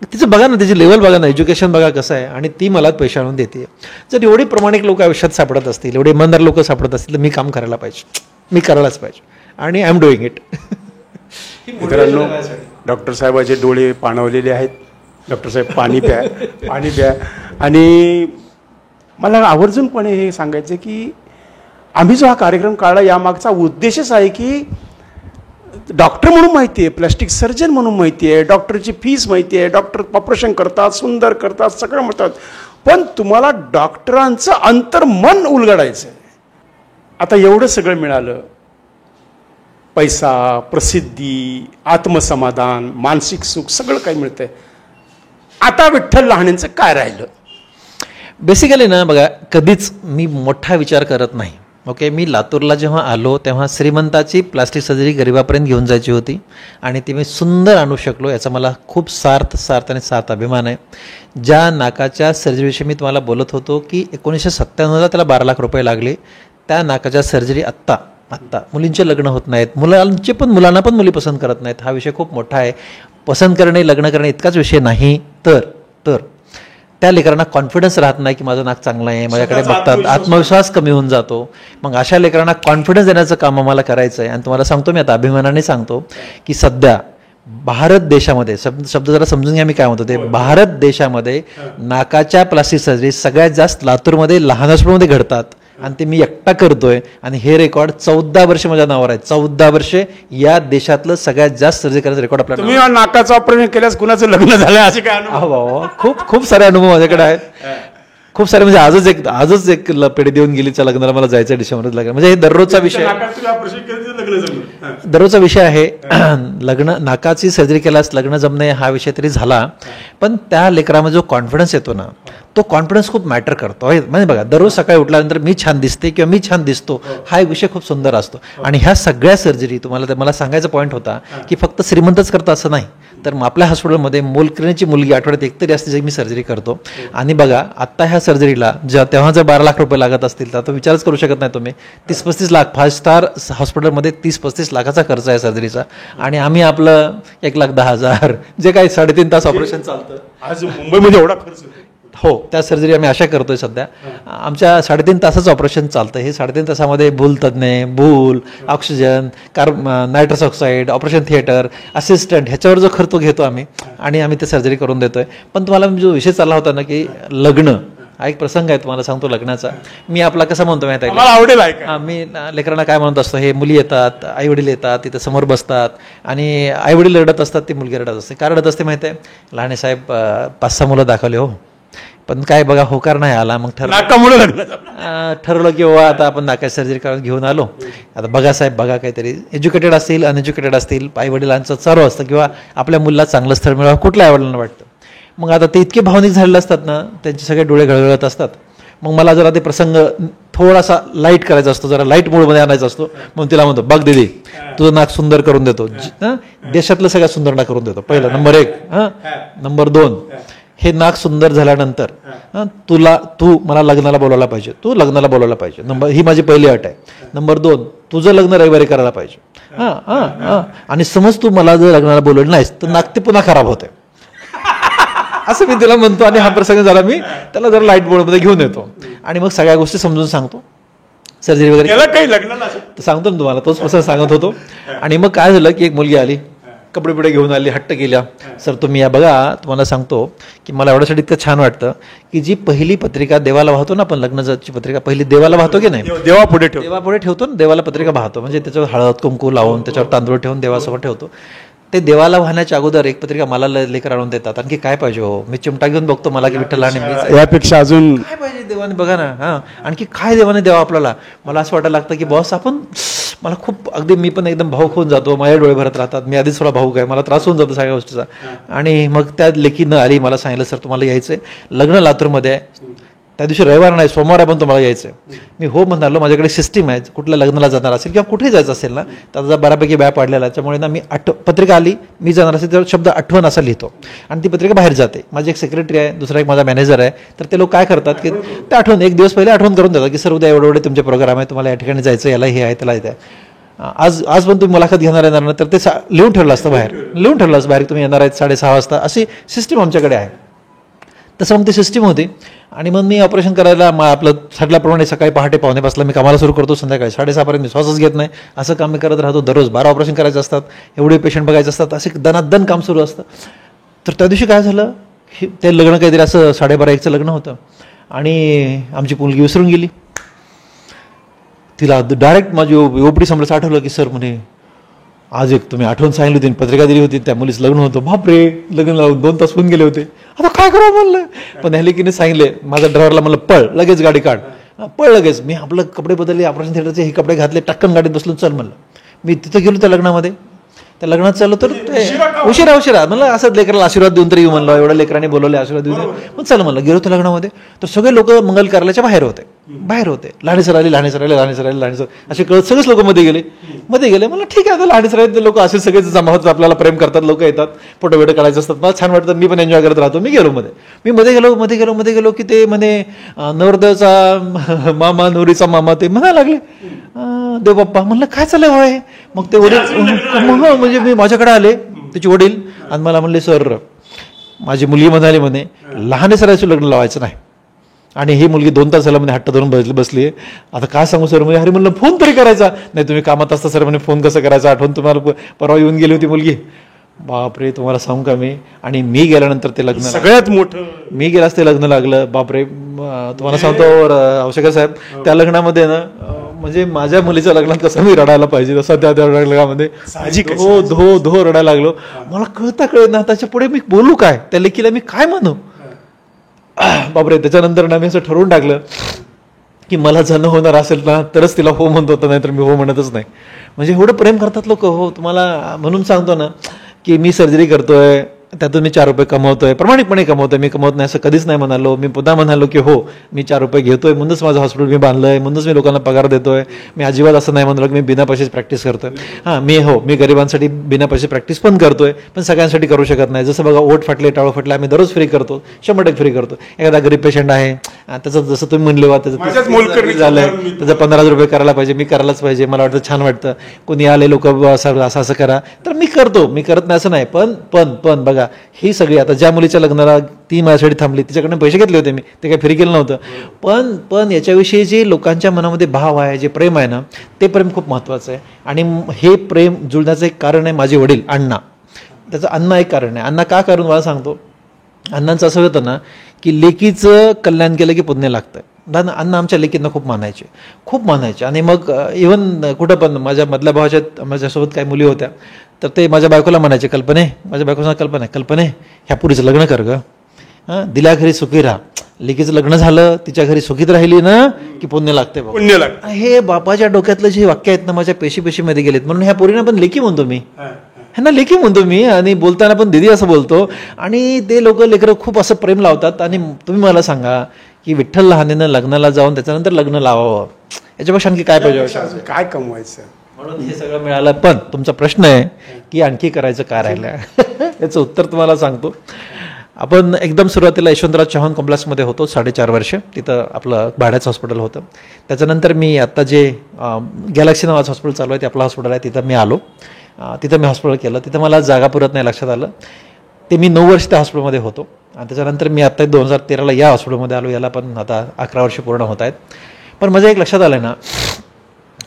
तिचं बघा ना, त्याची लेवल बघा ना, एज्युकेशन बघा कसं आहे, आणि ती मला पैसे आणून देते. जर एवढे प्रामाणिक लोक आयुष्यात सापडत असतील, एवढे इमानदार लोक सापडत असतील, तर मी काम करायला पाहिजे, मी करायलाच पाहिजे, आणि आय एम डुईंग इट. मित्रांनो, डॉक्टर साहेबाचे डोळे पाणवलेले आहेत. डॉक्टर साहेब पाणी प्या. आणि मला आवर्जूनपणे हे सांगायचं की आम्ही जो हा कार्यक्रम काढला यामागचा उद्देशच आहे की डॉक्टर म्हणून माहिती आहे, प्लॅस्टिक सर्जन म्हणून माहिती आहे, डॉक्टरची फीस माहिती आहे, डॉक्टर ऑपरेशन करतात, सुंदर करतात, सगळं म्हणतात, पण तुम्हाला डॉक्टरांचं अंतर्मन उलगडायचं आहे. आता एवढं सगळं मिळालं, पैसा, प्रसिद्धी, आत्मसमाधान, मानसिक सुख सगळं काही मिळतंय. आता विठ्ठल लहानेंचं काय राहिलं? बेसिकली ना बघा, कधीच मी मोठा विचार करत नाही. ओके, मी लातूरला जेव्हा आलो तेव्हा श्रीमंताची प्लास्टिक सर्जरी गरिबापर्यंत घेऊन जायची होती आणि ती मी सुंदर आणू शकलो, याचा मला खूप सार्थ आणि अभिमान आहे. ज्या नाकाच्या सर्जरीविषयी मी तुम्हाला बोलत होतो की 1997ला त्याला 12 लाख रुपये लागले, त्या नाकाच्या सर्जरी आत्ता मुलींचे लग्न होत नाहीत, मुलांना पण मुली पसंत करत नाहीत. हा विषय खूप मोठा आहे. पसंत करणे, लग्न करणे इतकाच विषय नाही, तर त्या लेकरांना कॉन्फिडन्स राहत नाही की माझं नाक चांगलं आहे, माझ्याकडे बघतात, आत्मविश्वास कमी होऊन जातो. मग अशा लेकरांना कॉन्फिडन्स देण्याचं काम आम्हाला करायचं आहे. आणि तुम्हाला सांगतो, मी आता अभिमानाने सांगतो की सध्या भारत देशामध्ये, शब्द जरा समजून घ्या मी काय म्हणतो ते, भारत देशामध्ये नाकाच्या प्लास्टिक सर्जरी सगळ्यात जास्त लातूरमध्ये, लहान हॉस्पिटलमध्ये घडतात आणि ते मी एकटा करतोय. आणि हे रेकॉर्ड 14 वर्ष माझ्या नावावर आहे. 14 वर्षे या देशातलं सगळ्यात जास्त सर्जरी करायचं रेकॉर्ड आपल्याला. तुम्ही नाकाचं ऑपरेशन केल्यास कुणाचं लग्न झालं असे काय अनुभव? खूप सारे अनुभव माझ्याकडे आहेत, खूप सारे. म्हणजे आजच एक पेढी देऊन गेलीच्या लग्नाला मला जायचं डिसेंबरच लग्न. म्हणजे हे दररोजचा विषय आहे. लग्न, नाकाची सर्जरी केल्यास लग्न जमणे हा विषय तरी झाला, पण त्या लेकरामध्ये जो कॉन्फिडन्स येतो ना, तो कॉन्फिडन्स खूप मॅटर करतो. म्हणजे बघा, दररोज सकाळी उठल्यानंतर मी छान दिसते किंवा मी छान दिसतो, हा एक विषय खूप सुंदर असतो. आणि ह्या सगळ्या सर्जरी मला सांगायचा पॉईंट होता की फक्त श्रीमंतच करतं असं नाही, तर आपल्या हॉस्पिटलमध्ये मोलकरणीची मुलगी आठवड्यात एकतरी असते जे मी सर्जरी करतो. आणि बघा, आत्ता ह्या सर्जरीला तेव्हा जर 12 लाख रुपये लागत असतील तर विचारच करू शकत नाही तुम्ही. 30-35 लाख 5 स्टार हॉस्पिटलमध्ये 30-35 लाखाचा खर्च आहे सर्जरीचा. आणि आम्ही आपलं 1,10,000 जे काही 3.5 तास ऑपरेशन चालतं. आज मुंबईमध्ये एवढा खर्च? हो, त्या सर्जरी आम्ही अशा करतोय सध्या. आमच्या 3.5 तासाचं ऑपरेशन चालतं. हे 3.5 तासामध्ये भूल, oxygen, nitrous oxide, operation theatre, assistant, ह्याच्यावर जो खर्च घेतो आम्ही ते सर्जरी करून देतोय. पण तुम्हाला जो विषय चालला होता ना की लग्न, हा एक प्रसंग आहे तुम्हाला सांगतो लग्नाचा. मी आपला कसा म्हणतो माहिती आहे, आवडेल. मी लेकरांना काय म्हणत असतो, हे मुली येतात, आई वडील येतात, तिथं समोर बसतात आणि आई वडील रडत असतात, ती मुलगी रडत असते. का रडत असते माहिती आहे? लहाने साहेब 5-6 मुलं दाखवले हो, पण काय बघा होकार नाही आला. मग ठरवलं की बाबा आता आपण नाकाची सर्जरी करून घेऊन आलो. आता बघा साहेब, बघा, काहीतरी एज्युकेटेड असतील, अनएज्युकेटेड असतील, आई वडिलांचं सर्व असतं किंवा आपल्या मुलाला चांगलं स्थळ मिळावं कुठल्या आई वडिलांना वाटतं. मग आता ते इतके भावनिक झालेले असतात ना, त्यांचे सगळे डोळे घळघळत असतात. मग मला जरा ते प्रसंग थोडासा लाईट करायचा असतो, जरा लाईट मोडमध्ये आणायचा असतो. मग तिला म्हणतो, बघ दीदी, तुझं नाक सुंदर करून देतो, देशातलं सगळ्यात सुंदर नाक करून देतो. पहिलं नंबर 1. नंबर 2, हे नाक सुंदर झाल्यानंतर तू मला लग्नाला बोलावला पाहिजे, तू लग्नाला बोलावला पाहिजे. ही माझी पहिली अट आहे. नंबर 2, तुझं लग्न रविवारी करायला पाहिजे. आणि समज तू मला जर लग्नाला बोलवलं नाहीस तर नाक ते पुन्हा खराब होते, असं मी तिला म्हणतो. आणि हा प्रसंग झाला, मी त्याला जरा लाईट बोर्डमध्ये घेऊन येतो आणि मग सगळ्या गोष्टी समजून सांगतो. सर्जरी वगैरे काही लग्न सांगतो ना तुम्हाला, तोच प्रसंग सांगत होतो. आणि मग काय झालं की एक मुलगी आली, कपडे बिडे घेऊन आली, हट्ट केल्या, सर तुम्ही या बघा. तुम्हाला सांगतो की मला एवढ्यासाठी इतकं छान वाटतं की जी पहिली पत्रिका देवाला वाहतो ना आपण, लग्नाची पत्रिका पहिली देवाला वाहतो की नाही, देवापुढे ठेवतो ना, देवाला पत्रिका वाहतो, म्हणजे त्याच्यावर हळद कुंकू लावून त्याच्यावर तांदूळ ठेवून देवासमोर ठेवतो. ते देवाला वाहण्याच्या अगोदर एक पत्रिका मला लेकर आणून देतात. आणखी काय पाहिजे हो, मी चिमटा घेऊन बघतो, मला की विठ्ठल यापेक्षा अजून काय पाहिजे देवाने, बघा ना. आणखी काय देवाने द्यावं आपल्याला. मला असं वाटायला लागतं की बॉस आपण, मला खूप अगदी, मी पण एकदम भाऊक होऊन जातो, माझ्या डोळे भरत राहतात, मी आधीच थोडा भाऊक आहे, मला त्रास होऊन जातो सगळ्या गोष्टीचा. आणि मग त्या लेकीनं आली, मला सांगितलं सर तुम्हाला यायचंय, लग्न लातूरमध्ये आहे, त्या दिवशी रविवार नाही सोमवार आहे, पण तुम्हाला यायचं आहे. मी हो म्हणालो, माझ्याकडे सिस्टीम आहे, कुठल्या लग्नाला जाणार असेल किंवा कुठेही जायचं असेल ना, त्याचा बऱ्यापैकी बॅप पाडलेला, त्यामुळे ना मी पत्रिका आली, मी जाणार असेल तर शब्द आठवण असा लिहितो आणि ती पत्रिका बाहेर जाते. माझी एक सेक्रेटरी आहे, दुसरा एक माझा मॅनेजर आहे, तर ते लोक काय करतात की ते आठवण एक दिवस पहिले आठवण करून देतात की सर उद्या एवढे तुमचे प्रोग्राम आहे, तुम्हाला या ठिकाणी जायचं, याला हे आहे, त्याला येत आहे. आज पण तुम्ही मुलाखत घेणार येणार ना, तर ते लिहून ठेवलं असतं बाहेर, तुम्ही येणार आहेत 6:30 वाजता, अशी सिस्टीम आमच्याकडे आहे. तसं मग ती सिस्टीम होती. आणि मग मी ऑपरेशन करायला आपलं ठरल्याप्रमाणे सकाळी पहाटे 5:45 मी कामाला सुरू करतो, संध्याकाळी 6:30 मी श्वासच घेत नाही, असं काम मी करत राहतो. दररोज 12 ऑपरेशन करायचे असतात, एवढे पेशंट बघायचे असतात, असे दनादन काम सुरू असतं. तर त्या दिवशी काय झालं, ते लग्न काहीतरी असं 12:30-1चं लग्न होतं आणि आमची मुलगी विसरून गेली. तिला डायरेक्ट माझी ओपडी समोरच आठवलं की सर म्हणे आज एक तुम्ही आठवण सांगितली होती, पत्रिका दिली होती, त्या मुलीचं लग्न होतं. बापरे, लग्न लावून 2 तास होऊन गेले होते, आता काय करावं म्हणलं. पण ह्या लेकीने सांगितले, माझ्या ड्रायव्हरला म्हणलं पळ, लगेच गाडी काढ. पळ लगेच. मी आपलं कपडे बदलले, ऑपरेशन थिएटरचे हे कपडे घातले, टक्कन गाडीत बसलो, चल म्हणलं. मी तिथं गेलो त्या लग्नामध्ये. त्या लग्नात चाललो तर उशिरा म्हणलं असंच लेकराला आशीर्वाद देऊन तरी येऊ म्हणलं, एवढ्या लेकरांनी बोलवले आशीर्वाद देऊन. मग चल म्हणलं. गेलो त्या लग्नामध्ये तर सगळे लोक मंगल कार्यालयाच्या बाहेर होते. लहाने सर आले असे कळत सगळेच लोक मध्ये गेले. म्हणलं ठीक आहे, आता लहाने सर लोक असे सगळेच जमा होतात, आपल्याला प्रेम करतात, लोक येतात, फोटो बिटो काढायचे असतात, मला छान वाटतं, मी पण एन्जॉय करत राहतो. मी गेलो मध्ये गेलो की ते म्हणे नवरदेवाचा मामा, नवरीचा मामा ते म्हणायला लागले देव बाप्पा. म्हणलं काय चाललंय होय. मग ते वडील म्हणजे मी माझ्याकडे आले त्याचे वडील आणि मला म्हणले सर माझी मुलगी म्हणाली म्हणे लहाने सरांचं लग्न लावायचं नाही, आणि ही मुलगी 2 तास झाला म्हणे हट्ट धरून बसली. आता काय सांगू सर. म्हणजे अरे म्हणलं फोन तरी करायचा नाही, तुम्ही कामात असता सर म्हणे फोन कसं करायचा, आठवण तुम्हाला परवा येऊन गेली होती मुलगी. बापरे, तुम्हाला सांगू का मी. आणि मी गेल्यानंतर ते लग्न सगळ्यात मोठं मी गेलाच ते लग्न लागलं. बापरे, तुम्हाला सांगतो औषकर साहेब, त्या लग्नामध्ये ना म्हणजे माझ्या मुलीच्या लग्नात कसं मी रडायला पाहिजे तसं त्या लग्नामध्ये धो रडायला लागलो. मला कळत ना त्याच्या पुढे मी बोलू काय, त्या लेकीला मी काय म्हणू. बापरे, त्याच्यानंतर ना मी असं ठरवून टाकलं की मला जणं होणार असेल ना तरच तिला हो म्हणत होतं, नाही तर मी हो म्हणतच नाही. म्हणजे एवढं प्रेम करतात लोक. हो, तुम्हाला म्हणून सांगतो ना की मी सर्जरी करतोय, त्यातून मी 4 रुपये कमवतोय, प्रामाणिकपणे कमवतोय, मी कमवत नाही असं कधीच नाही म्हणालो. मी पुन्हा म्हणालो की हो मी 4 रुपये घेतोय, म्हणूनच माझं हॉस्पिटल मी बांधलंय, म्हणूनच मी लोकांना पगार देतोय. मी अजिबात असं नाही म्हणालो की मी बिना पैशाची प्रॅक्टिस करतोय. मी गरिबांसाठी बिना पैसे प्रॅक्टिस पण करतोय, पण सगळ्यांसाठी करू शकत नाही. जसं बघा ओठ फाटले, टाळं फाटले, आम्ही दररोज फ्री करतो, 100% फ्री करतो. एखादा गरीब पेशंट आहे त्याचं जसं तुम्ही म्हणले वा त्याचं झालंय, त्याचं 15,000 रुपये करायला पाहिजे, मी करायलाच पाहिजे, मला वाटतं छान वाटतं. कोणी आले लोक असं करा तर मी करतो, मी करत नाही असं नाही. पण बघा ही सगळी आता ज्या मुलीच्या लग्नाला ती माझ्यासाठी थांबली, तिच्याकडनं पैसे घेतले होते मी, ते काही फ्री केलं नव्हतं. पण याच्याविषयी जे लोकांच्या मनामध्ये भाव आहे, जे प्रेम आहे ना, ते प्रेम खूप महत्त्वाचं आहे. आणि हे प्रेम जुळण्याचं एक कारण आहे माझे वडील अण्णा. त्याचं अण्णा एक कारण आहे. अण्णा का करून मला सांगतो. अण्णांचं असं होतं ना की लेकीचं कल्याण केलं की पुण्य लागतं. अण्णा आमच्या लेकींना खूप मानायचे. आणि मग इव्हन कुठं पण माझ्या मधल्या भावाच्या माझ्यासोबत काही मुली होत्या तर ते माझ्या बायकोला म्हणायचे, माझ्या बायकोला कल्पने ह्या पुरीचं लग्न कर ग, दिल्या घरी सुखी राहा. लेकीचं लग्न झालं, तिच्या घरी सुखीत राहिली ना की पुण्य लागते. हे बापाच्या डोक्यातलं जे वाक्य आहेत ना माझ्या पेशीमध्ये गेलेत. म्हणून ह्या पोरींना पण लेकी म्हणतो मी, ह्यांना लेकी म्हणतो मी, आणि बोलताना पण दिदी असं बोलतो. आणि ते लेकरं खूप असं प्रेम लावतात. आणि तुम्ही मला सांगा की विठ्ठल लहानेनं लग्नाला जाऊन त्याच्यानंतर लग्न लावावं, याच्यापेक्षा आणखी काय पाहिजे, काय कमवायचं. म्हणून हे सगळं मिळालं. पण तुमचा प्रश्न आहे की आणखी करायचं काय राहिलं, याचं उत्तर तुम्हाला सांगतो. आपण एकदम सुरुवातीला यशवंतराव चव्हाण कॉम्प्लेक्समध्ये होतो 4.5 वर्ष. तिथं आपलं भाड्याचं हॉस्पिटल होतं. त्याच्यानंतर मी आता जे गॅलेक्सी नावाचं हॉस्पिटल चालू आहे ते आपलं हॉस्पिटल आहे, तिथं मी आलो. तिथं मी हॉस्पिटल केलं. तिथं मला जागा पुरत नाही, लक्षात आलं. ते मी 9 वर्ष त्या हॉस्पिटलमध्ये होतो. आणि त्याच्यानंतर मी आत्ता 2013ला या हॉस्पिटलमध्ये आलो. याला पण आता 11 वर्ष पूर्ण होत आहेत. पण माझ्या एक लक्षात आलं ना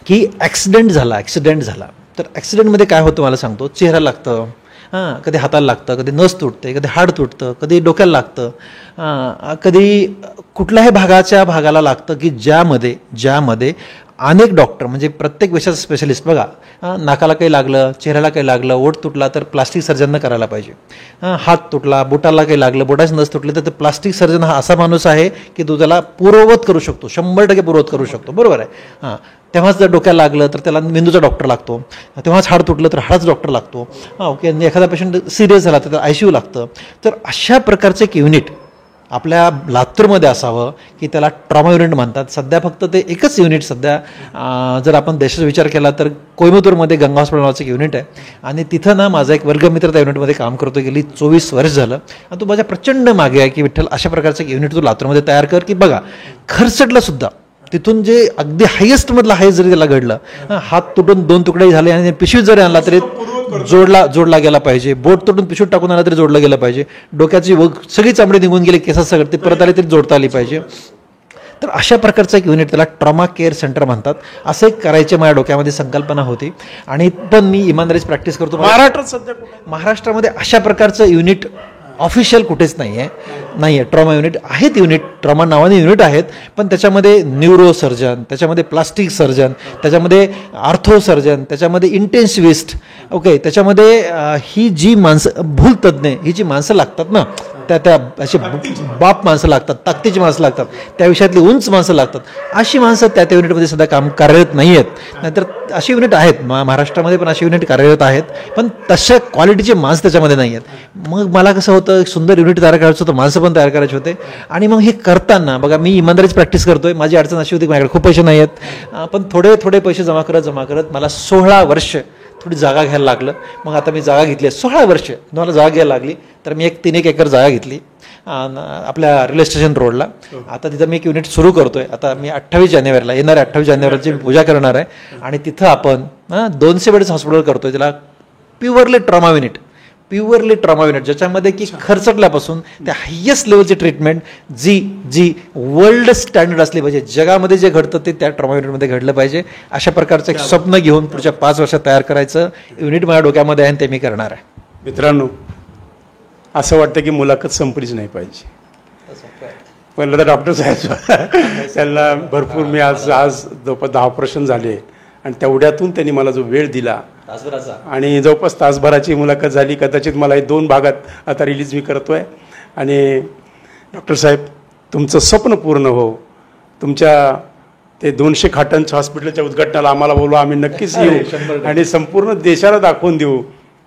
की ॲक्सिडेंट झाला. तर ॲक्सिडेंटमध्ये काय होतं मला सांगतो. चेहरा लागतं, कधी हाताला लागतं, कधी नस तुटते, कधी हाड तुटतं, कधी डोक्याला लागतं, कधी कुठल्याही भागाला लागतं की ज्यामध्ये अनेक डॉक्टर म्हणजे प्रत्येक विषयाचा स्पेशलिस्ट. बघा नाकाला काही लागलं, चेहऱ्याला काही लागलं, ओठ तुटला तर प्लास्टिक सर्जननं करायला पाहिजे. हात तुटला, बोटाला काही लागलं, बोटाची नस तुटली तर प्लास्टिक सर्जन हा असा माणूस आहे की तो त्याला पूर्ववत करू शकतो, 100% पूर्ववत करू शकतो. बरोबर आहे. तेव्हाच जर डोक्याला लागलं तर त्याला मेंदूचा डॉक्टर लागतो. तेव्हाच हाड तुटलं तर हाडाच डॉक्टर लागतो. ओके, एखादा पेशंट सिरियस झाला तर त्याला ICU लागतं. तर अशा प्रकारचं एक युनिट आपल्या लातूरमध्ये असावं की त्याला ट्रॉमा युनिट म्हणतात. सध्या फक्त ते एकच युनिट सध्या जर आपण देशाचा विचार केला तर कोयंबतूरमध्ये गंगा हॉस्पिटल नावाचं एक युनिट आहे. आणि तिथं ना माझा एक वर्गमित्र त्या युनिटमध्ये काम करतो, गेली 24 वर्ष झालं. आणि तो माझ्या प्रचंड मागे आहे की विठ्ठल अशा प्रकारचं एक युनिट तू लातूरमध्ये तयार कर की बघा खरचटलं सुद्धा तिथून जे अगदी हायेस्ट मधलं हायेस्ट जरी त्याला घडलं, हात तुटून 2 तुकडे झाले आणि पिशवीत जरी आणला तरी जोडला गेला पाहिजे, बोट तुटून पिशवीत टाकून आला तरी जोडला गेला पाहिजे, डोक्याची सगळी चामडी निघून गेली, केसात सगळं ते परत आले तरी जोडता आली पाहिजे. तर अशा प्रकारचं एक युनिट त्याला ट्रॉमा केअर सेंटर म्हणतात. असं एक करायची माझ्या डोक्यामध्ये संकल्पना होती. आणि पण मी इमानदारीची प्रॅक्टिस करतो. महाराष्ट्रामध्ये अशा प्रकारचं युनिट ऑफिशियल कुठेच नाही आहे ट्रॉमा युनिट आहेत, ट्रॉमा नावाने युनिट आहेत, पण त्याच्यामध्ये न्यूरो सर्जन, त्याच्यामध्ये प्लास्टिक सर्जन, त्याच्यामध्ये आर्थो सर्जन, त्याच्यामध्ये इंटेन्सिव्हिस्ट, ओके, त्याच्यामध्ये ही जी माणसं भूलतज्ञ ही जी माणसं लागतात ना, त्या अशी बाप माणसं लागतात, ताकदीची माणसं लागतात, त्या विषयातली उंच माणसं लागतात, अशी माणसं त्या युनिटमध्ये सुद्धा काम कार्यरत नाही आहेत. नाहीतर अशी युनिट आहेत महाराष्ट्रामध्ये पण अशी युनिट कार्यरत आहेत, पण तशा क्वालिटीचे माणसं त्याच्यामध्ये नाही आहेत. मग मला कसं होतं, सुंदर युनिट तयार करायचं होतं, माणसं पण तयार करायचे होते. आणि मग हे करताना बघा, मी इमानदारीच प्रॅक्टिस करतोय. माझी अडचण अशी होती की माझ्याकडे खूप पैसे नाही आहेत, पण थोडे थोडे पैसे जमा करत मला 16 वर्ष थोडी जागा घ्यायला लागलं. मग आता मी जागा घेतली आहे, 16 वर्ष मला जागा घ्यायला लागली, तर मी 3 एकर जागा घेतली आपल्या रेल्वे स्टेशन रोडला. आता तिथं मी एक युनिट सुरू करतोय. आता मी 28 जानेवारीला येणाऱ्या 28 जानेवारीची मी पूजा करणार आहे, आणि तिथं आपण 200 बेडचं हॉस्पिटल करतोय, त्याला प्युअरली ट्रॉमा युनिट, ज्याच्यामध्ये की खर्चटल्यापासून त्या हायेस्ट लेवलची ट्रीटमेंट जी वर्ल्ड स्टँडर्ड असली पाहिजे, जगामध्ये जे घडतं ते त्या ट्रॉमा युनिटमध्ये घडलं पाहिजे. अशा प्रकारचं एक स्वप्न घेऊन पुढच्या 5 वर्षात तयार करायचं युनिट माझ्या डोक्यामध्ये आहे, आणि ते मी करणार आहे. मित्रांनो, असं वाटतं की मुलाखत संपलीच नाही पाहिजे. पहिलं तर डॉक्टर साहेब त्यांना भरपूर मी आज जवळपास 10 ऑपरेशन झाले, आणि तेवढ्यातून त्यांनी मला जो वेळ दिला, आणि जवळपास तासभराची मुलाखत झाली. कदाचित मला हे 2 भागात आता रिलीज मी करतोय. आणि डॉक्टर साहेब, तुमचं स्वप्न पूर्ण हो. तुमच्या ते 200 खाटांच्या हॉस्पिटलच्या उद्घाटनाला आम्हाला बोलवा, आम्ही नक्कीच येऊ, आणि संपूर्ण देशाला दाखवून देऊ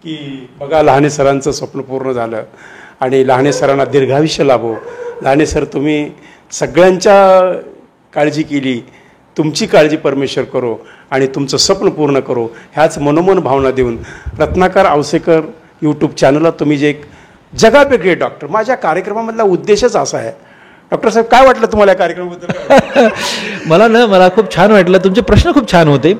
की बघा, लहाने सरांचं स्वप्न पूर्ण झालं, आणि लहाने सरांना दीर्घायुष्य लाभो. लहाने सर, तुम्ही सगळ्यांच्या काळजी केली, तुमची काळजी परमेश्वर करो, आणि तुमचं स्वप्न पूर्ण करो, ह्याच मनोमन भावना देऊन रत्नाकर औसेकर यूट्यूब चॅनलला तुम्ही जे एक जगावेगळे डॉक्टर, माझ्या कार्यक्रमामधला उद्देशच असा आहे. डॉक्टर साहेब, काय वाटलं तुम्हाला या कार्यक्रमाबद्दल? मला खूप छान वाटलं. तुमचे प्रश्न खूप छान होते.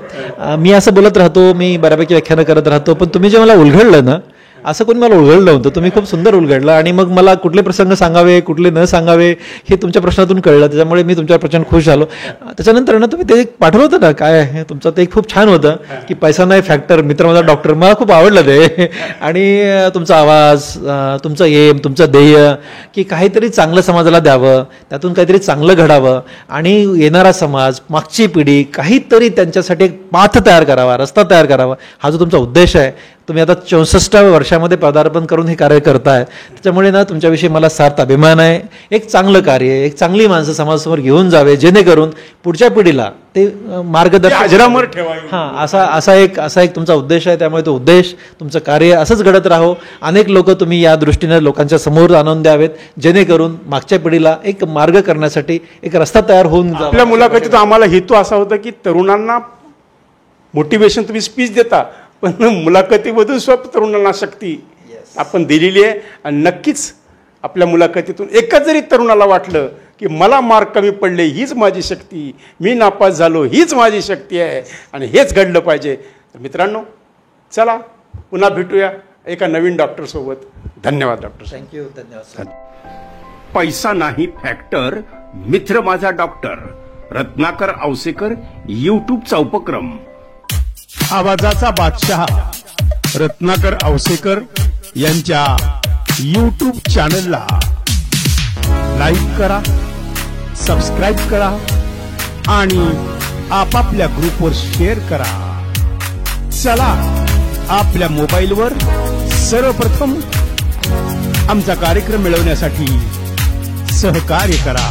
मी असं बोलत राहतो, मी बऱ्यापैकी व्याख्यानं करत राहतो, पण तुम्ही जे मला उलगडलं ना, असं कोणी मला उलगडलं होतं, तुम्ही खूप सुंदर उलगडलं. आणि मग मला कुठले प्रसंग सांगावे, कुठले न सांगावे, हे तुमच्या प्रश्नातून कळलं. त्याच्यामुळे मी तुमच्यावर प्रचंड खुश झालो. त्याच्यानंतर ना तुम्ही ते पाठवलं होतं ना, काय आहे तुमचं, ते खूप छान होतं की पैसा नाही फॅक्टर, मित्र माझा डॉक्टर. मला खूप आवडलं ते. आणि तुमचा आवाज, तुमचं एम, तुमचं ध्येय की काहीतरी चांगलं समाजाला द्यावं, त्यातून काहीतरी चांगलं घडावं, आणि येणारा समाज, मागची पिढी, काहीतरी त्यांच्यासाठी एक पाथ तयार करावा, रस्ता तयार करावा, हा जो तुमचा उद्देश आहे. तुम्ही आता 64व्या वर्षामध्ये पदार्पण करून हे कार्य करताय, त्याच्यामुळे ना तुमच्याविषयी मला सार्थ अभिमान आहे. एक चांगलं कार्य, एक चांगली माणसं समाजासमोर घेऊन जावे, जेणेकरून पुढच्या पिढीला ते मार्गदर्शन अजरामर ठेवा. असा एक तुमचा उद्देश आहे. त्यामुळे तो उद्देश, तुमचं कार्य असंच घडत राहो. अनेक लोक तुम्ही या दृष्टीने लोकांच्या समोर आणून द्यावेत, जेणेकरून मागच्या पिढीला एक मार्ग करण्यासाठी एक रस्ता तयार होऊन जावा. आपल्या मुलाखतीत आम्हाला हेतू असा होता की तरुणांना मोटिवेशन तुम्ही स्पीच देता, पण मुलाखतीमधून तरुणांना शक्ती आपण दिलेली आहे. आणि नक्कीच आपल्या मुलाखतीतून एकच जरी तरुणाला वाटलं की मला मार्क कमी पडले, हीच माझी शक्ती, मी नापास झालो, हीच माझी शक्ती आहे, आणि हेच घडलं पाहिजे. तर मित्रांनो, चला पुन्हा भेटूया एका नवीन डॉक्टरसोबत. धन्यवाद डॉक्टर. थँक्यू. धन्यवाद. पैसा नाही फॅक्टर, मित्र माझा डॉक्टर. रत्नाकर औसेकर यूट्यूबचा उपक्रम. आवाजाचा बादशाह रत्नाकर औसेकर यांच्या यूट्यूब चॅनलला लाईक करा, सबस्क्राईब करा, आणि आपापल्या ग्रुपवर शेअर करा. चला, आपल्या मोबाईलवर सर्वप्रथम आमचा कार्यक्रम मिळवण्यासाठी सहकार्य करा.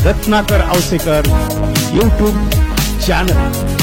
Ratnakar Ausekar YouTube channel.